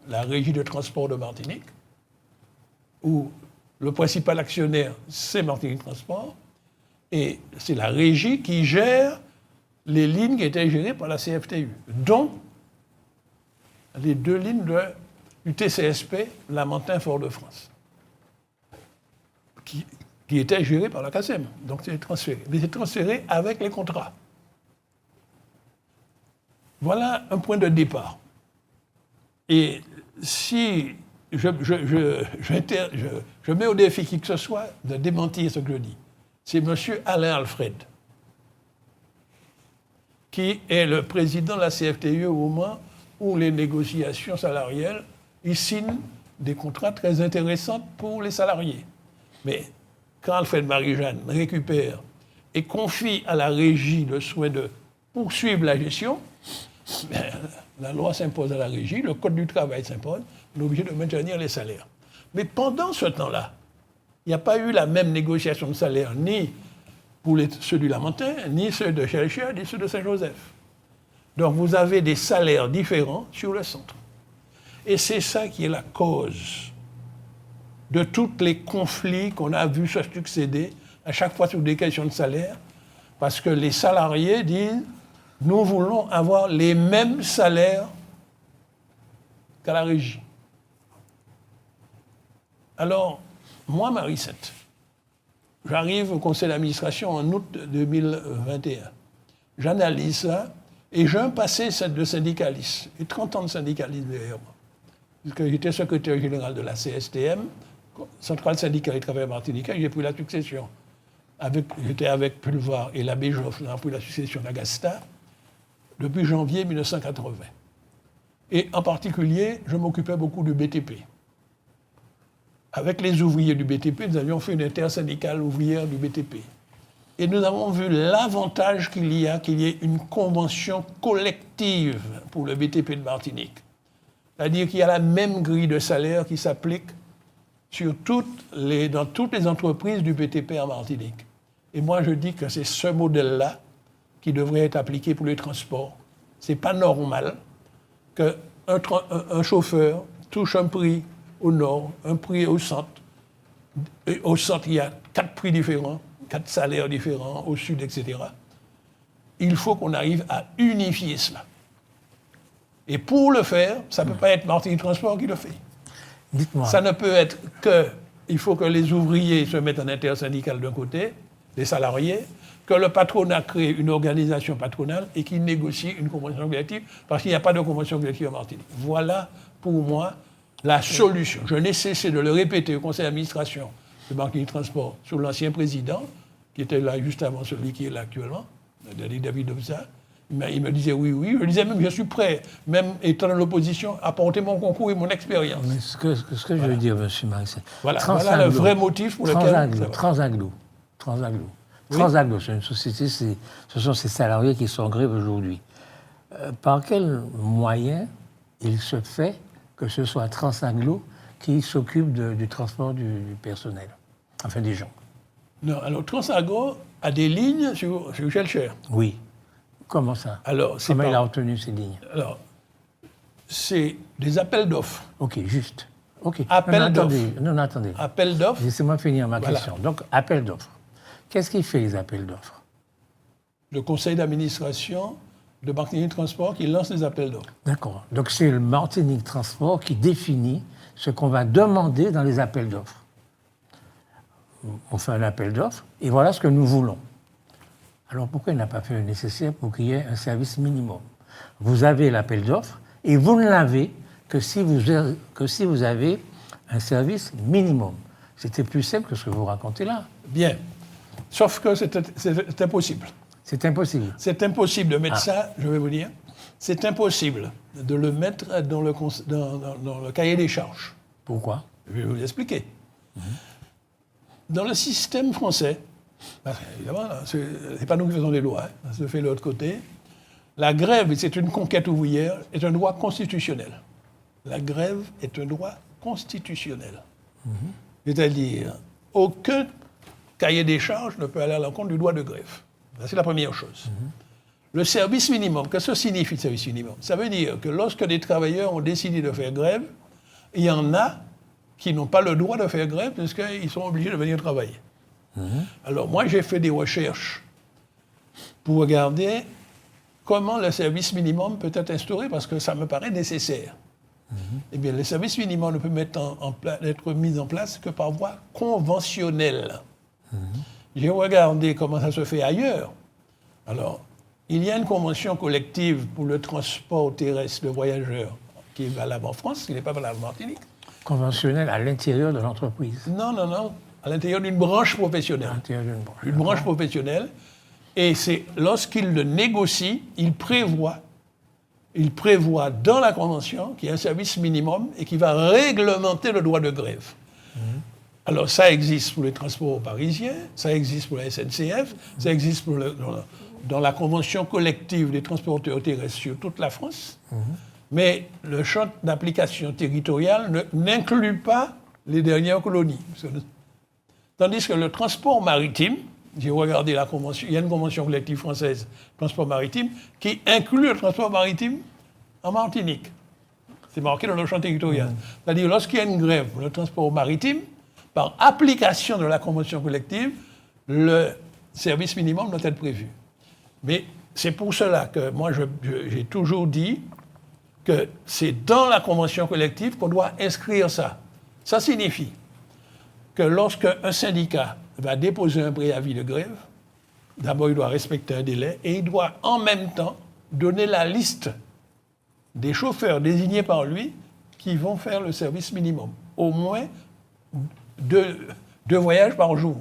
la régie de transport de Martinique, où le principal actionnaire, c'est Martinique Transport, et c'est la régie qui gère les lignes qui étaient gérées par la CFTU, dont les 2 lignes du TCSP, Lamentin-Fort-de-France, qui étaient gérées par la CACEM. Donc c'est transféré. Mais c'est transféré avec les contrats. Voilà un point de départ. Et si je mets au défi qui que ce soit de démentir ce que je dis, c'est M. Alain Alfred, qui est le président de la CFTE au moment où les négociations salariales, il signe des contrats très intéressants pour les salariés. Mais quand Alfred Marie-Jeanne récupère et confie à la régie le soin de poursuivre la gestion, la loi s'impose à la régie, le code du travail s'impose, on est obligé de maintenir les salaires. Mais pendant ce temps-là, il n'y a pas eu la même négociation de salaire, ni pour ceux du Lamentin, ni ceux de Chelcher, ni ceux de Saint-Joseph. Donc vous avez des salaires différents sur le centre. Et c'est ça qui est la cause de tous les conflits qu'on a vus se succéder à chaque fois sur des questions de salaire, parce que les salariés disent « nous voulons avoir les mêmes salaires qu'à la régie ». Alors, moi, Marie-Sainte, j'arrive au conseil d'administration en août 2021. J'analyse ça et j'ai un passé de syndicaliste, et 30 ans de syndicalisme derrière moi. Puisque j'étais secrétaire général de la CSTM, Centrale syndicale des travailleurs martiniquais, j'ai pris la succession. J'étais avec Pulvar et l'abbé Joffre, on a pris la succession d'Agasta depuis janvier 1980. Et en particulier, je m'occupais beaucoup du BTP. Avec les ouvriers du BTP, nous avions fait une intersyndicale ouvrière du BTP. Et nous avons vu l'avantage qu'il y ait une convention collective pour le BTP de Martinique. C'est-à-dire qu'il y a la même grille de salaire qui s'applique dans toutes les entreprises du BTP en Martinique. Et moi, je dis que c'est ce modèle-là qui devrait être appliqué pour les transports. Ce n'est pas normal qu'un chauffeur touche un prix au nord, un prix au centre. Et au centre, il y a 4 prix différents, 4 salaires différents, au sud, etc. Il faut qu'on arrive à unifier cela. Et pour le faire, ça ne peut pas être Martinique Transport qui le fait. Dites-moi. Ça ne peut être que, il faut que les ouvriers se mettent en intersyndical d'un côté, les salariés, que le patronat crée une organisation patronale et qu'il négocie une convention collective, parce qu'il n'y a pas de convention collective en Martinique. Voilà, pour moi, la solution. Je n'ai cessé de le répéter au conseil d'administration de Martinique Transport sous l'ancien président, qui était là juste avant celui qui est là actuellement, David Obza. Il me disait oui. Je disais même, je suis prêt, même étant dans l'opposition, à apporter mon concours et mon expérience. Mais ce que je veux dire, M. Marie-Sainte, voilà le vrai motif pour lequel... Transaglo. Oui. Transaglo, c'est une société, ce sont ces salariés qui sont en grève aujourd'hui. Par quel moyen il se fait que ce soit Transaglo qui s'occupe du transport du personnel, enfin des gens? Non, alors Transaglo a des lignes sur Chelcher. Oui. Comment ça? Alors, comment il a obtenu ces lignes? Alors, c'est des appels d'offres. Ok, juste. Ok. Appel d'offres. Non, attendez. Appel d'offres. Laissez-moi finir ma question. Donc, appel d'offres. Qu'est-ce qui fait les appels d'offres? Le conseil d'administration de Martinique Transport qui lance les appels d'offres. D'accord. Donc, c'est le Martinique Transport qui définit ce qu'on va demander dans les appels d'offres. On fait un appel d'offres et voilà ce que nous voulons. Alors pourquoi il n'a pas fait le nécessaire pour qu'il y ait un service minimum? Vous avez l'appel d'offres et vous ne l'avez que si vous avez un service minimum. C'était plus simple que ce que vous racontez là. Bien. Sauf que c'est impossible. C'est impossible. C'est impossible de mettre ça, je vais vous dire, c'est impossible de le mettre dans le cahier des charges. Pourquoi? Je vais vous expliquer. Dans le système français, évidemment, ce n'est pas nous qui faisons les lois, ça se fait de l'autre côté. La grève, c'est une conquête ouvrière, est un droit constitutionnel. La grève est un droit constitutionnel. C'est-à-dire, aucun cahier des charges ne peut aller à l'encontre du droit de grève. C'est la première chose. Le service minimum, qu'est-ce que signifie le service minimum? Ça veut dire que lorsque des travailleurs ont décidé de faire grève, il y en a qui n'ont pas le droit de faire grève parce qu'ils sont obligés de venir travailler. Alors moi, j'ai fait des recherches pour regarder comment le service minimum peut être instauré, parce que ça me paraît nécessaire. Eh bien, le service minimum ne peut être mis en place que par voie conventionnelle. J'ai regardé comment ça se fait ailleurs. Alors, il y a une convention collective pour le transport terrestre de voyageurs qui est valable en France, qui n'est pas valable en Martinique. Conventionnel à l'intérieur de l'entreprise. Non, à l'intérieur d'une branche professionnelle. Une branche professionnelle. Et c'est lorsqu'il le négocie, il prévoit dans la convention qu'il y a un service minimum et qui va réglementer le droit de grève. Alors ça existe pour les transports parisiens, ça existe pour la SNCF, ça existe dans la convention collective des transporteurs terrestres sur toute la France. Mais le champ d'application territoriale n'inclut pas les dernières colonies. Tandis que le transport maritime, j'ai regardé la convention, il y a une convention collective française, transport maritime, qui inclut le transport maritime en Martinique. C'est marqué dans le champ territorial. C'est-à-dire, lorsqu'il y a une grève pour le transport maritime, par application de la convention collective, le service minimum doit être prévu. Mais c'est pour cela que moi, j'ai toujours dit que c'est dans la convention collective qu'on doit inscrire ça. Ça signifie que lorsqu'un syndicat va déposer un préavis de grève, d'abord il doit respecter un délai et il doit en même temps donner la liste des chauffeurs désignés par lui qui vont faire le service minimum. Au moins deux voyages par jour.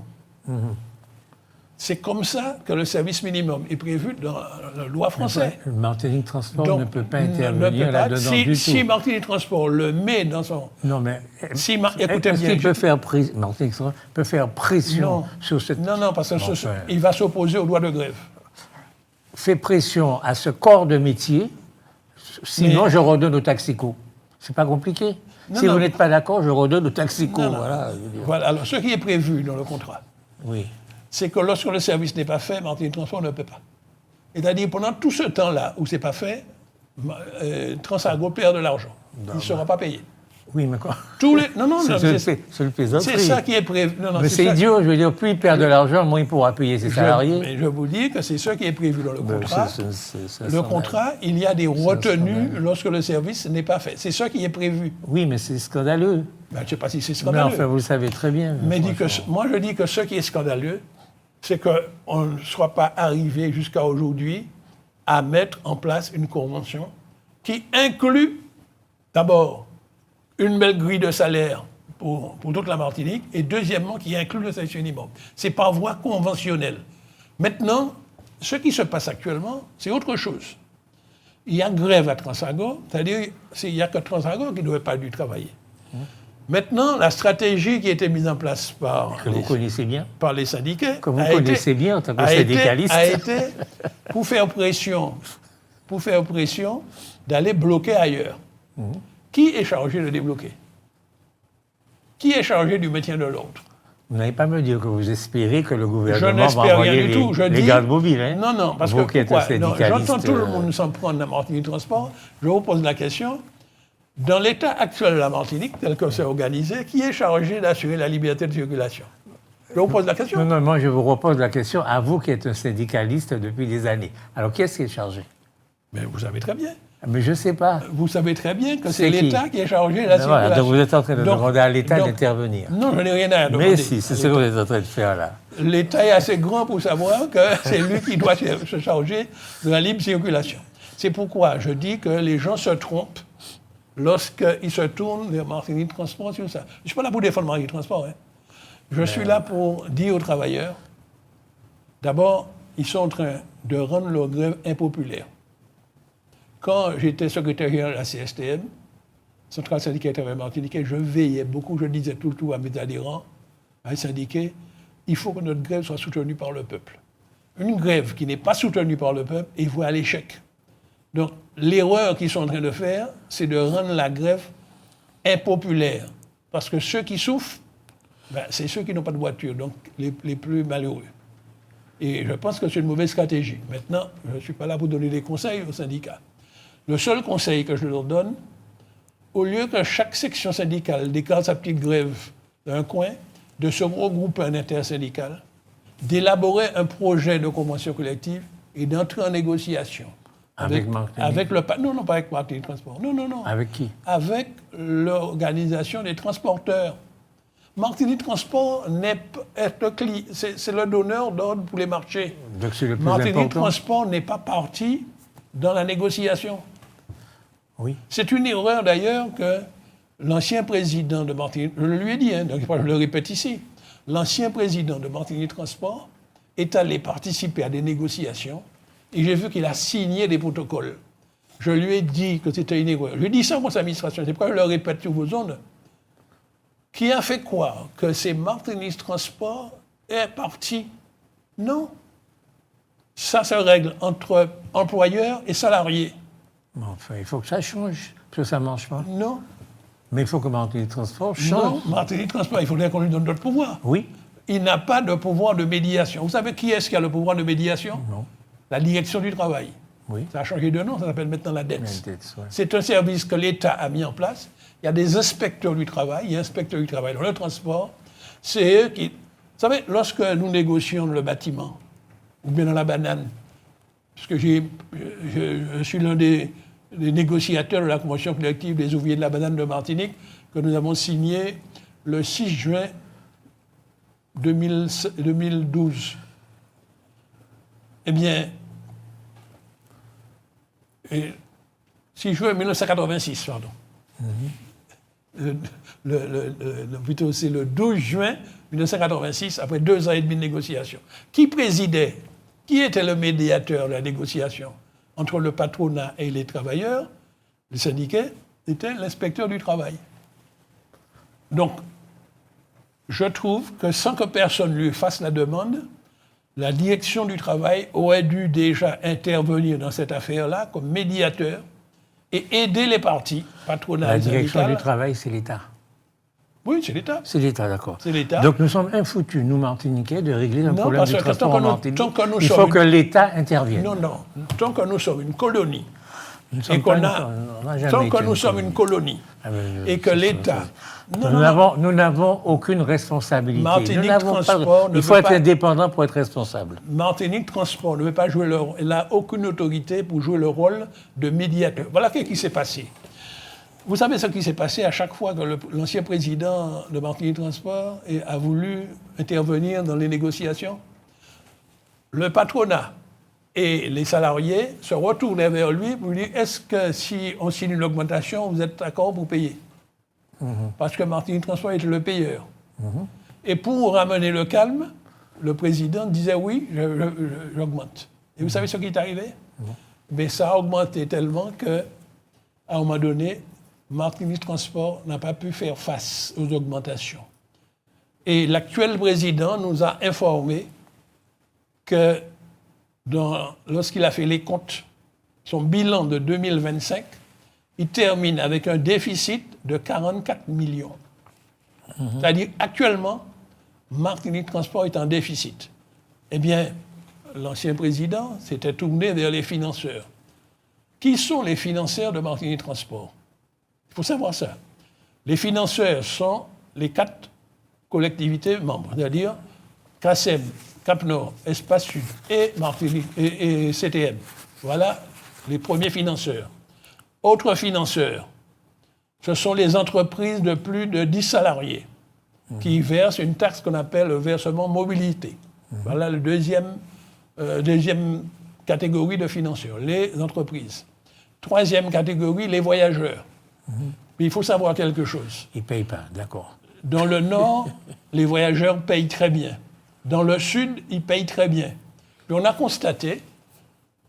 C'est comme ça que le service minimum est prévu dans la loi française. Le Martinique Transport ne peut pas intervenir là-dedans du tout. Si Martinique Transport le met dans son... Non, mais... écoutez bien... Est-ce qu'il Martinique Transport peut faire pression sur cette... Non, parce qu'il va s'opposer au droit de grève. Fait pression à ce corps de métier, sinon je redonne au taxico. C'est pas compliqué. Si vous n'êtes pas d'accord, je redonne au taxico. Voilà. Alors, ce qui est prévu dans le contrat, c'est que lorsque le service n'est pas fait, Martinique Transport ne peut pas. C'est-à-dire, pendant tout ce temps-là où ce n'est pas fait, Transagro perd de l'argent. Il ne sera pas payé. Oui, mais quoi? C'est le plaisanterie. C'est ça qui est prévu. Mais c'est idiot, je veux dire, plus il perd de l'argent, moins il pourra payer ses salariés. Mais je vous dis que c'est ce qui est prévu dans le contrat. Le contrat, il y a des retenues lorsque le service n'est pas fait. C'est ce qui est prévu. Oui, mais c'est scandaleux. Je ne sais pas si c'est scandaleux. Mais enfin, vous le savez très bien. Moi, je dis que ce qui est scandaleux, c'est qu'on ne soit pas arrivé jusqu'à aujourd'hui à mettre en place une convention qui inclut d'abord une belle grille de salaire pour toute la Martinique et deuxièmement qui inclut le service minimum. C'est par voie conventionnelle. Maintenant, ce qui se passe actuellement, c'est autre chose. Il y a grève à Transagro, c'est-à-dire qu'il n'y a que Transagro qui ne devrait pas dû travailler. Maintenant, la stratégie qui a été mise en place par les syndiqués a été pour faire pression d'aller bloquer ailleurs. Qui est chargé de débloquer? Qui est chargé du maintien de l'ordre? Vous n'allez pas me dire que vous espérez que le gouvernement va envoyer les gardes mobiles, hein? Non, parce vous que syndicaliste, j'entends tout le monde s'en prendre la Martinique Transport. Je vous pose la question. Dans l'état actuel de la Martinique, tel que c'est organisé, qui est chargé d'assurer la liberté de circulation? Je vous pose la question. Non, moi je vous repose la question à vous qui êtes un syndicaliste depuis des années. Alors qui est-ce qui est chargé? Mais vous savez très bien. Mais je ne sais pas. Vous savez très bien que c'est l'État qui est chargé de la circulation. Voilà, donc vous êtes en train de demander à l'État d'intervenir. Non, je n'ai rien à demander. Mais si, c'est ce que vous êtes en train de faire là. L'État est assez grand pour savoir que c'est lui qui doit se charger de la libre circulation. C'est pourquoi je dis que les gens se trompent lorsqu'ils se tournent vers Martinique Transport sur ça. Je ne suis pas là pour défendre Martinique Transport. Je suis là pour dire aux travailleurs, d'abord, ils sont en train de rendre leur grève impopulaire. Quand j'étais secrétaire général de la CSTM, Centrale syndicale des travailleurs martiniquais, je veillais beaucoup, je disais tout le temps à mes adhérents, à les syndiqués, il faut que notre grève soit soutenue par le peuple. Une grève qui n'est pas soutenue par le peuple est vouée à l'échec. Donc, l'erreur qu'ils sont en train de faire, c'est de rendre la grève impopulaire. Parce que ceux qui souffrent, c'est ceux qui n'ont pas de voiture, donc les plus malheureux. Et je pense que c'est une mauvaise stratégie. Maintenant, je ne suis pas là pour donner des conseils aux syndicats. Le seul conseil que je leur donne, au lieu que chaque section syndicale déclare sa petite grève d'un coin, de se regrouper en intersyndical, d'élaborer un projet de convention collective et d'entrer en négociation. Avec le... Non, pas avec Martinique Transport. Non. Avec qui? Avec l'organisation des transporteurs. Martinique Transport c'est le donneur d'ordre pour les marchés. Donc c'est le plus Martinique important. Transport n'est pas parti dans la négociation. Oui. C'est une erreur d'ailleurs que l'ancien président de Martinique, je le lui ai dit, donc je le répète ici, l'ancien président de Martinique Transport est allé participer à des négociations et j'ai vu qu'il a signé des protocoles. Je lui ai dit que c'était une erreur. Je lui ai dit ça au conseil d'administration, c'est pourquoi je le répète sur vos ondes. Qui a fait croire que c'est Martinique Transport est parti? Non. Ça se règle entre employeurs et salariés. Enfin, il faut que ça change, parce que ça ne marche pas. Non. Mais il faut que Martinique Transport change. Non, Martinique Transport, il faudrait qu'on lui donne d'autres pouvoirs. Oui. Il n'a pas de pouvoir de médiation. Vous savez qui est-ce qui a le pouvoir de médiation? Non. La direction du travail. Oui. Ça a changé de nom, ça s'appelle maintenant la DETS. La DETS, ouais. C'est un service que l'État a mis en place. Il y a des inspecteurs du travail, il y a inspecteurs du travail dans le transport. C'est eux qui... Vous savez, lorsque nous négocions le bâtiment, ou bien dans la banane, parce que je suis l'un des négociateurs de la convention collective des ouvriers de la banane de Martinique, que nous avons signé le 6 juin 2012. Eh bien, 6 juin 1986, pardon. Plutôt, c'est le 12 juin 1986, après 2 ans et demi de négociation. Qui présidait? Qui était le médiateur de la négociation entre le patronat et les travailleurs? Le syndicat était l'inspecteur du travail. Donc, je trouve que sans que personne lui fasse la demande, la direction du travail aurait dû déjà intervenir dans cette affaire-là comme médiateur et aider les partis, patronat La et direction syndical. du travail, c'est l'État. Oui, c'est l'État. C'est l'État, d'accord. C'est l'État. Donc nous sommes infoutus, nous Martiniquais, de régler le Non, problème parce du que transport tant en que nous- Martinique. tant que nous Il sommes faut une- que l'État intervienne. Non, non. Tant que nous sommes une colonie, Nous ne et sommes qu'on pas a, on n'a jamais tant été que nous sommes une colonie, Ah, mais, et que c'est- l'État... Non, Nous non, non. nous n'avons aucune responsabilité. Martinique Nous n'avons Transport ne il faut veut être pas- indépendant pour être responsable. Martinique Transport ne veut pas jouer elle n'a aucune autorité pour jouer le rôle de médiateur. Voilà ce qui s'est passé. Vous savez ce qui s'est passé à chaque fois que l'ancien président de Martinique Transport a voulu intervenir dans les négociations? Le patronat et les salariés se retournaient vers lui pour lui dire: est-ce que si on signe une augmentation, vous êtes d'accord pour payer? Parce que Martinique Transport était le payeur. Et pour ramener le calme, le président disait: oui, j'augmente. Et vous savez ce qui est arrivé? Mais ça a augmenté tellement qu'à un moment donné, Martinique Transport n'a pas pu faire face aux augmentations. Et l'actuel président nous a informé que lorsqu'il a fait les comptes, son bilan de 2025, il termine avec un déficit de 44 millions. C'est-à-dire, actuellement, Martinique Transport est en déficit. Eh bien, l'ancien président s'était tourné vers les financeurs. Qui sont les financeurs de Martinique Transport? Il faut savoir ça. Les financeurs sont les 4 collectivités membres, c'est-à-dire CACEM, Cap-Nord, Espace Sud et Martinique et CTM. Voilà les premiers financeurs. Autres financeurs, ce sont les entreprises de plus de 10 salariés qui versent une taxe qu'on appelle le versement mobilité. Voilà la deuxième catégorie de financeurs, les entreprises. Troisième catégorie, les voyageurs. Mais il faut savoir quelque chose. Ils ne payent pas, d'accord. Dans le Nord, les voyageurs payent très bien. Dans le Sud, ils payent très bien. Puis on a constaté,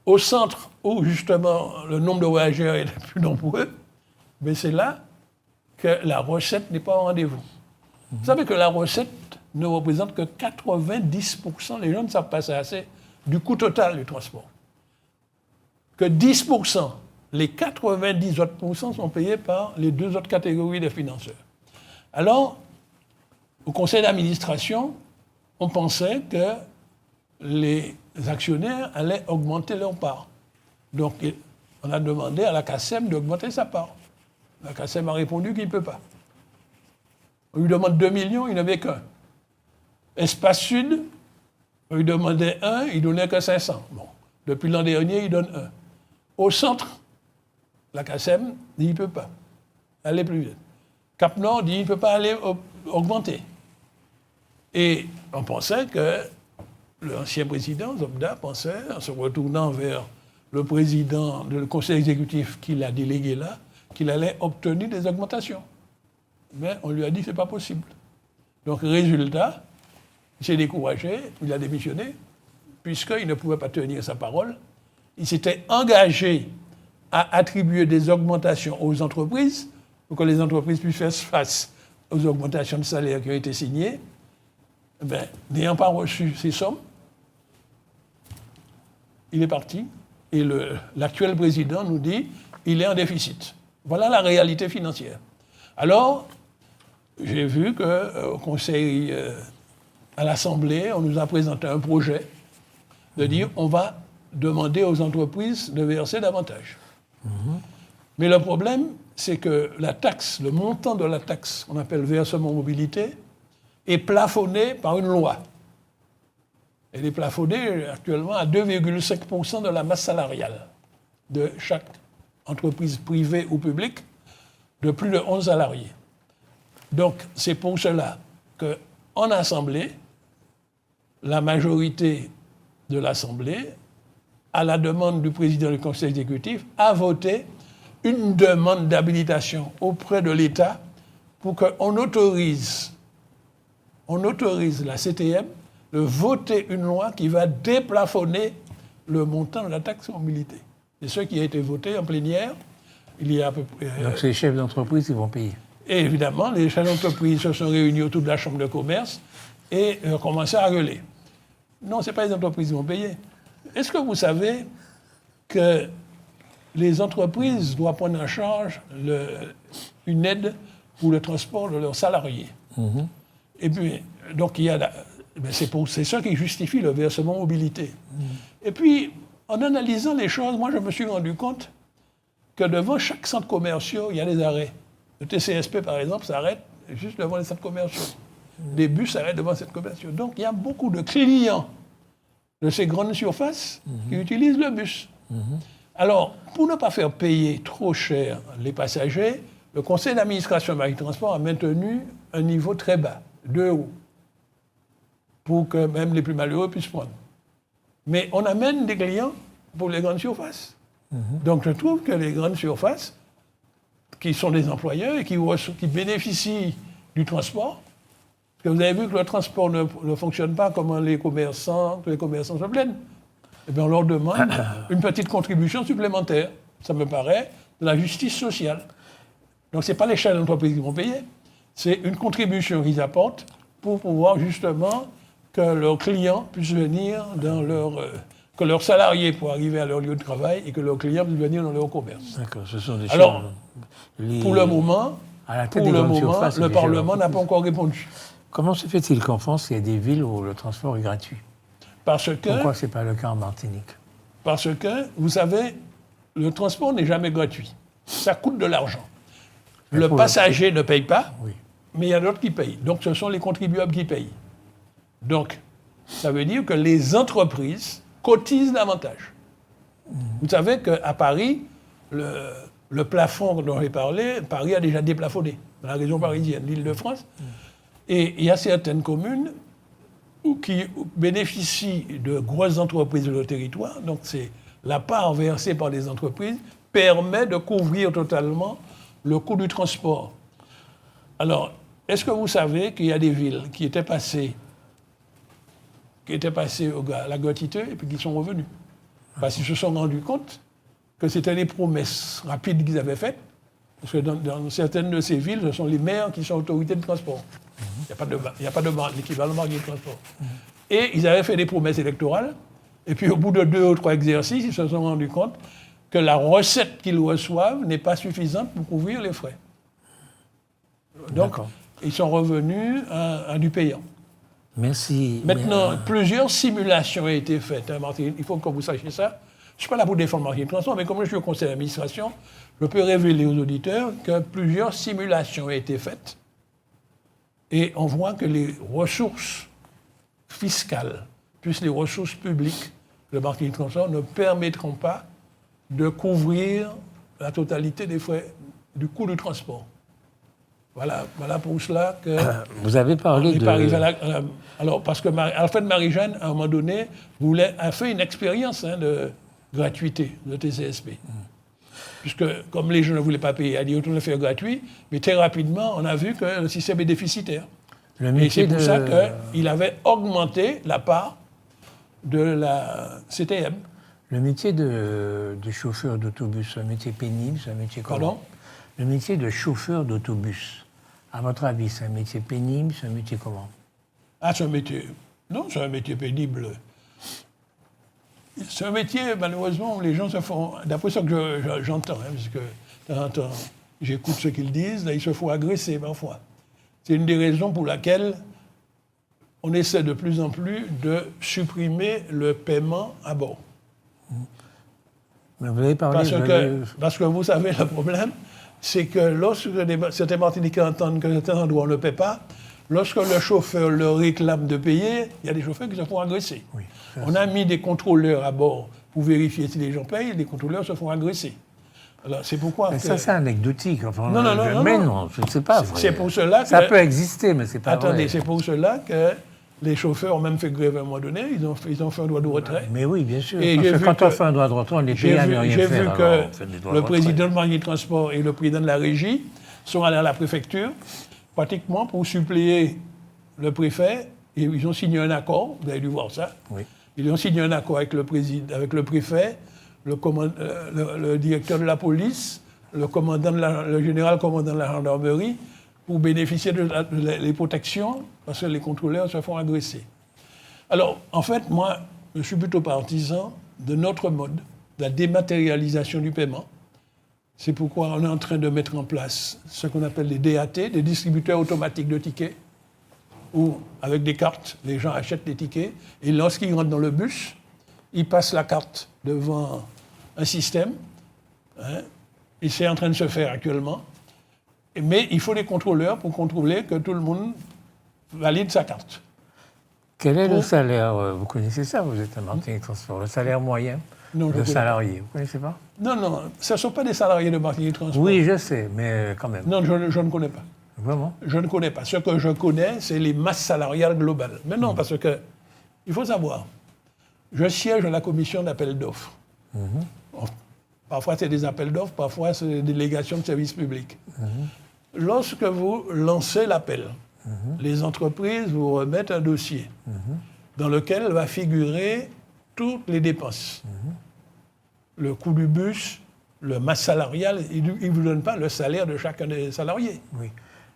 au centre où justement le nombre de voyageurs est le plus nombreux, mais c'est là que la recette n'est pas au rendez-vous. Vous savez que la recette ne représente que 90%, les gens ne savent pas ça assez, du coût total du transport. Que 10%, les 90 autres pourcents sont payés par les 2 autres catégories de financeurs. Alors, au conseil d'administration, on pensait que les actionnaires allaient augmenter leur part. Donc, on a demandé à la CACEM d'augmenter sa part. La CACEM a répondu qu'il ne peut pas. On lui demande 2 millions, il n'avait qu'un. Espace Sud, on lui demandait 1, il ne donnait que 500. Bon. Depuis l'an dernier, il donne 1. Au centre, la CACEM dit qu'il ne peut pas aller plus vite. Cap-Nord dit qu'il ne peut pas aller augmenter. Et on pensait que l'ancien président, Zobda, pensait, en se retournant vers le président du conseil exécutif qu'il a délégué là, qu'il allait obtenir des augmentations. Mais on lui a dit que ce n'est pas possible. Donc, résultat, il s'est découragé, il a démissionné, puisqu'il ne pouvait pas tenir sa parole. Il s'était engagé à attribuer des augmentations aux entreprises pour que les entreprises puissent faire face aux augmentations de salaire qui ont été signées. N'ayant pas reçu ces sommes, il est parti. Et l'actuel président nous dit qu'il est en déficit. Voilà la réalité financière. Alors, j'ai vu qu'au Conseil, à l'Assemblée, on nous a présenté un projet de dire on va demander aux entreprises de verser davantage. Mais le problème, c'est que la taxe, le montant de la taxe qu'on appelle versement mobilité, est plafonné par une loi. Elle est plafonnée actuellement à 2,5% de la masse salariale de chaque entreprise privée ou publique de plus de 11 salariés. Donc, c'est pour cela qu'en Assemblée, la majorité de l'Assemblée, à la demande du président du Conseil exécutif, a voté une demande d'habilitation auprès de l'État pour qu'on autorise la CTM de voter une loi qui va déplafonner le montant de la taxe mobilité. C'est ce qui a été voté en plénière il y a à peu près... Donc c'est les chefs d'entreprise qui vont payer. Et évidemment, les chefs d'entreprise se sont réunis autour de la Chambre de commerce et ont commencé à gueuler. Non, ce n'est pas les entreprises qui vont payer. Est-ce que vous savez que les entreprises doivent prendre en charge une aide pour le transport de leurs salariés? Et puis, donc, c'est ça qui justifie le versement mobilité. Et puis, en analysant les choses, moi, je me suis rendu compte que devant chaque centre commercial, il y a des arrêts. Le TCSP, par exemple, s'arrête juste devant les centres commerciaux. Des bus s'arrêtent devant les centres commerciaux. Donc, il y a beaucoup de clients de ces grandes surfaces qui utilisent le bus. Alors, pour ne pas faire payer trop cher les passagers, le conseil d'administration de Marie Transport a maintenu un niveau très bas, 2 €, pour que même les plus malheureux puissent prendre. Mais on amène des clients pour les grandes surfaces. Donc, je trouve que les grandes surfaces, qui sont des employeurs et qui bénéficient du transport, parce que vous avez vu que le transport ne fonctionne pas comme les commerçants se plaignent. Eh bien, on leur demande une petite contribution supplémentaire. Ça me paraît de la justice sociale. Donc, ce n'est pas les chefs d'entreprise qui vont payer, c'est une contribution qu'ils apportent pour pouvoir justement que leurs clients puissent venir que leurs salariés puissent arriver à leur lieu de travail et que leurs clients puissent venir dans leur commerce. D'accord, ce sont des Alors, choses... pour le moment, le Parlement n'a pas encore répondu. Comment se fait-il qu'en France, il y a des villes où le transport est gratuit? Pourquoi ce n'est pas le cas en Martinique? Parce que, vous savez, le transport n'est jamais gratuit. Ça coûte de l'argent. Le passager ne paye pas, mais il y a d'autres qui payent. Donc, ce sont les contribuables qui payent. Donc, ça veut dire que les entreprises cotisent davantage. Vous savez qu'à Paris, le plafond dont j'ai parlé, Paris a déjà déplafonné, dans la région parisienne, l'Île-de-France. Et il y a certaines communes qui bénéficient de grosses entreprises de leur territoire. Donc, c'est la part versée par les entreprises permet de couvrir totalement le coût du transport. Alors, est-ce que vous savez qu'il y a des villes qui étaient passées à la gratuité et puis qui sont revenus? Parce qu'ils se sont rendus compte que c'était les promesses rapides qu'ils avaient faites. Parce que dans certaines de ces villes, ce sont les maires qui sont autorités de transport. Il n'y a pas de l'équivalent marqué de transport. Et ils avaient fait des promesses électorales. Et puis au bout de 2 ou 3 exercices, ils se sont rendus compte que la recette qu'ils reçoivent n'est pas suffisante pour couvrir les frais. Donc, ils sont revenus à du payant. Merci. Maintenant, plusieurs simulations ont été faites. Hein, Martin, il faut que vous sachiez ça. Je ne suis pas là pour défendre Martin Transport, mais comme je suis au conseil d'administration, je peux révéler aux auditeurs que plusieurs simulations ont été faites. Et on voit que les ressources fiscales, plus les ressources publiques de Martin Transport, ne permettront pas de couvrir la totalité des frais du coût du transport. Voilà pour cela que... Vous avez parlé on n'est de... pas arrivé alors, parce que Alfred Marie-Jeanne, à un moment donné, a fait une expérience de gratuité de TCSP. Puisque, comme les gens ne voulaient pas payer, elle a dit autant le faire gratuit, mais très rapidement, on a vu que le système est déficitaire. Et c'est pour ça qu'il avait augmenté la part de la CTM. Le métier de chauffeur d'autobus, c'est un métier pénible, c'est un métier comment? Pardon? Le métier de chauffeur d'autobus, à votre avis, c'est un métier pénible, c'est un métier comment? Ah, c'est un métier... Non, c'est un métier pénible. C'est un métier, malheureusement, où les gens se font... D'après ça que j'entends, parce que de temps en temps, j'écoute ce qu'ils disent, là, ils se font agresser parfois. C'est une des raisons pour laquelle on essaie de plus en plus de supprimer le paiement à bord. Mais vous avez parlé... Parce que vous savez, le problème, c'est que lorsque certains Martiniquais entendent que certains endroits on ne paie pas, lorsque le chauffeur leur réclame de payer, il y a des chauffeurs qui se font agresser. Oui, on a mis des contrôleurs à bord pour vérifier si les gens payent, et les contrôleurs se font agresser. Alors, c'est pourquoi... Mais ça, c'est anecdotique. Enfin, non, c'est pas vrai. C'est pour cela que... Ça peut exister, mais c'est pas vrai. Attendez, c'est pour cela que les chauffeurs ont même fait grève à un moment donné, ils ont fait un droit de retrait. Mais oui, bien sûr. Et parce que quand on fait un droit de retrait, on est payé à ne rien faire. J'ai vu que le président de Marine Transport et le président de la régie sont allés à la préfecture, pratiquement pour suppléer le préfet, et ils ont signé un accord, vous avez dû voir ça. Oui. Ils ont signé un accord avec le préfet, le directeur de la police, le général commandant de la gendarmerie, pour bénéficier des protections, parce que les contrôleurs se font agresser. Alors, en fait, moi, je suis plutôt partisan de notre mode, de la dématérialisation du paiement. C'est pourquoi on est en train de mettre en place ce qu'on appelle les DAT, des distributeurs automatiques de tickets, où, avec des cartes, les gens achètent des tickets, et lorsqu'ils rentrent dans le bus, ils passent la carte devant un système, et c'est en train de se faire actuellement. Mais il faut des contrôleurs pour contrôler que tout le monde valide sa carte. Quel est le salaire? Vous connaissez ça, vous êtes un Martinique Transport. Le salaire moyen de salarié, vous ne connaissez pas? Non, ce ne sont pas des salariés de Martinique Transport. Oui, je sais, mais quand même. Non, je ne connais pas. Vraiment? Je ne connais pas. Ce que je connais, c'est les masses salariales globales. Mais non, parce que, il faut savoir, je siège à la commission d'appel d'offres. Parfois, c'est des appels d'offres, parfois, c'est des délégations de services publics. Lorsque vous lancez l'appel, les entreprises vous remettent un dossier dans lequel va figurer toutes les dépenses. Le coût du bus, le masse salariale, ils ne vous donnent pas le salaire de chacun des salariés. Oui.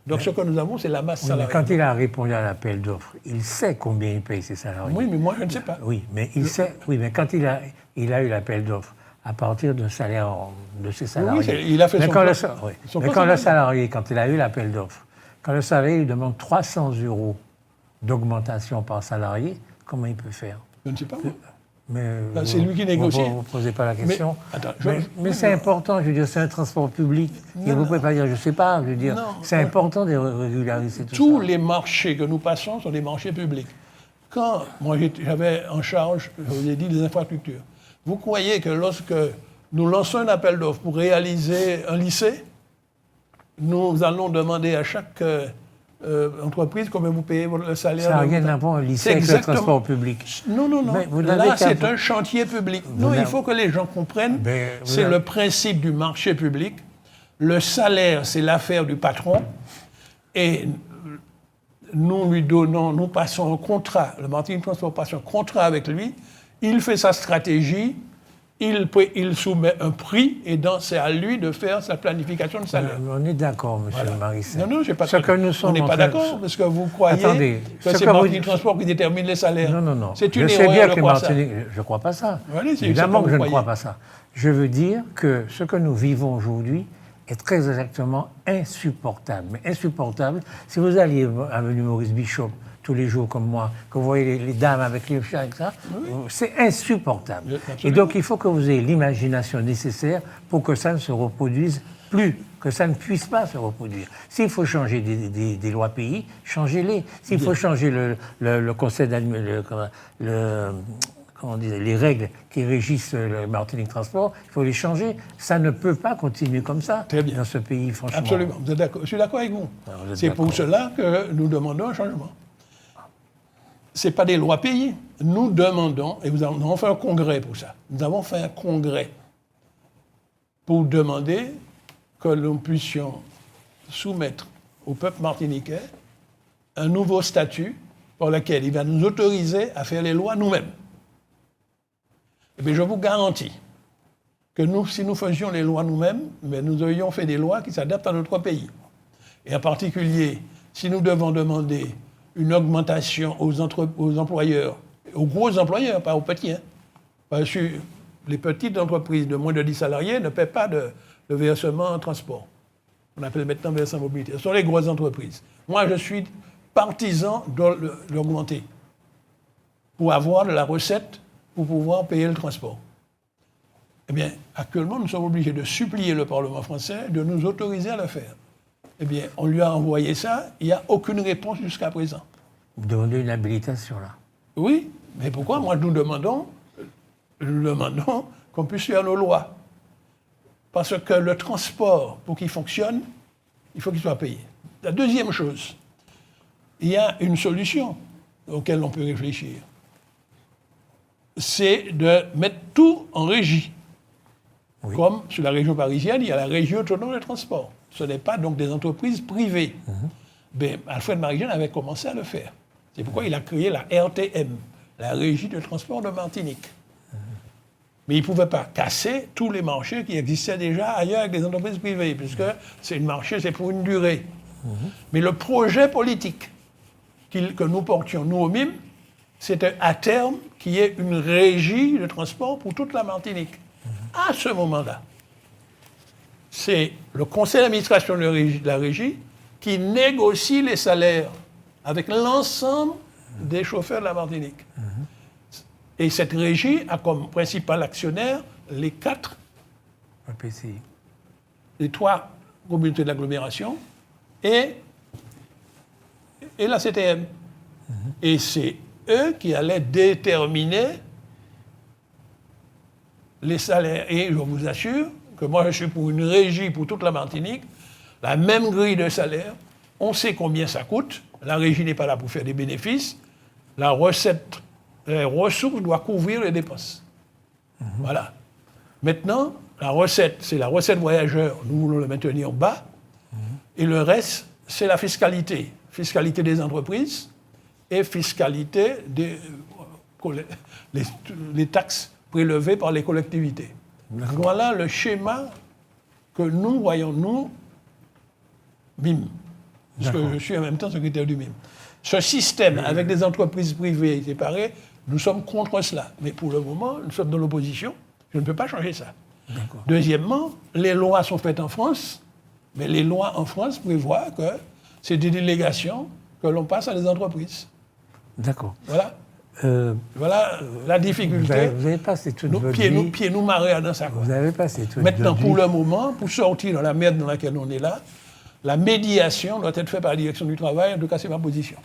Donc, ce que nous avons, c'est la masse salariale. Mais quand il a répondu à l'appel d'offres, il sait combien il paye ses salariés. Oui, mais moi, je ne sais pas. Oui, mais il sait. Oui, mais quand il a eu l'appel d'offres, à partir d'un salaire de ses salariés. Oui, il a fait mais quand le salarié, quand il a eu l'appel d'offres, quand le salarié lui demande 300 € d'augmentation par salarié, comment il peut faire? Je ne sais pas. Mais c'est lui qui négocie. Vous ne posez pas la question. Mais c'est important, je veux dire, c'est un transport public. Et vous ne pouvez pas dire, je ne sais pas, je veux dire, c'est important de régulariser tout ça. Tous les marchés que nous passons sont des marchés publics. Quand moi j'avais en charge, je vous ai dit, des infrastructures, vous croyez que lorsque nous lançons un appel d'offres pour réaliser un lycée, nous allons demander à chaque entreprise combien vous payez le salaire? Ça n'a rien à voir, un lycée avec le transport public. Non. Là, c'est un chantier public. Non, il faut que les gens comprennent, c'est le principe du marché public. Le salaire, c'est l'affaire du patron. Et nous passons un contrat, le Martinique Transport passe un contrat avec lui, il fait sa stratégie, il soumet un prix et c'est à lui de faire sa planification de salaire. On est d'accord, M. Marissel. Non, je n'ai pas on n'est pas d'accord, parce que vous croyez que c'est Martinique Transport qui détermine les salaires. Non. C'est une erreur de croire ça. Je ne crois pas ça. Évidemment que je ne crois pas ça. Je veux dire que ce que nous vivons aujourd'hui est très exactement insupportable. Mais insupportable, si vous alliez à l'avenue Maurice Bishop tous les jours comme moi, que vous voyez les dames avec les chats et ça, c'est insupportable. Et donc il faut que vous ayez l'imagination nécessaire pour que ça ne se reproduise plus, que ça ne puisse pas se reproduire. S'il faut changer des lois pays, changez-les. S'il faut changer le conseil les règles qui régissent le Martinique Transport, il faut les changer. Ça ne peut pas continuer comme ça dans ce pays, franchement. Absolument, vous êtes d'accord. Je suis d'accord avec vous. C'est pour cela que nous demandons un changement. Ce n'est pas des lois payées. Nous demandons, et nous avons fait un congrès pour ça, nous avons fait un congrès pour demander que nous puissions soumettre au peuple martiniquais un nouveau statut par lequel il va nous autoriser à faire les lois nous-mêmes. Et je vous garantis que si nous faisions les lois nous-mêmes, nous aurions fait des lois qui s'adaptent à notre pays. Et en particulier, si nous devons demander une augmentation aux employeurs, aux gros employeurs, pas aux petits, parce que les petites entreprises de moins de 10 salariés ne paient pas de versement en transport. On appelle maintenant versement mobilité. Ce sont les grosses entreprises. Moi, je suis partisan de l'augmenter pour avoir de la recette pour pouvoir payer le transport. Eh bien, actuellement, nous sommes obligés de supplier le Parlement français de nous autoriser à le faire. Eh bien, on lui a envoyé ça, il n'y a aucune réponse jusqu'à présent. Vous demandez une habilitation, là? Oui, mais pourquoi? Moi, nous demandons qu'on puisse faire nos lois. Parce que le transport, pour qu'il fonctionne, il faut qu'il soit payé. La deuxième chose, il y a une solution auquel on peut réfléchir. C'est de mettre tout en régie. Oui. Comme sur la région parisienne, il y a la régie autonome de transport. Ce n'est pas donc des entreprises privées. Mais Alfred Marie-Jeanne avait commencé à le faire. C'est pourquoi il a créé la RTM, la Régie de transport de Martinique. Mais il ne pouvait pas casser tous les marchés qui existaient déjà ailleurs avec des entreprises privées, puisque c'est pour une durée. Mais le projet politique que nous portions, nous au MIM, c'était à terme qu'il y ait une régie de transport pour toute la Martinique. À ce moment-là, c'est le conseil d'administration de la régie qui négocie les salaires avec l'ensemble des chauffeurs de la Martinique. Et cette régie a comme principal actionnaire les 4 EPCI, les 3 communautés d'agglomération et la CTM. Et c'est eux qui allaient déterminer les salaires. Et je vous assure que moi, je suis pour une régie pour toute la Martinique, la même grille de salaire, on sait combien ça coûte, la régie n'est pas là pour faire des bénéfices, la recette, les ressources doivent couvrir les dépenses. Voilà. Maintenant, la recette, c'est la recette voyageur, nous voulons le maintenir bas, et le reste, c'est la fiscalité. Fiscalité des entreprises et fiscalité des taxes prélevées par les collectivités. Voilà le schéma que nous voyons, nous, MIM. Parce que je suis en même temps secrétaire du MIM. Ce système, avec des entreprises privées séparées, nous sommes contre cela. Mais pour le moment, nous sommes dans l'opposition. Je ne peux pas changer ça. Deuxièmement, les lois sont faites en France, mais les lois en France prévoient que c'est des délégations que l'on passe à des entreprises. D'accord. Voilà. Voilà la difficulté. Vous avez passé toute votre vie... Pieds nous marrer dans ça. Vous avez passé toute Maintenant, votre pour vie... le moment, pour sortir dans la merde dans laquelle on est là, la médiation doit être faite par la direction du travail. En tout cas, c'est ma position.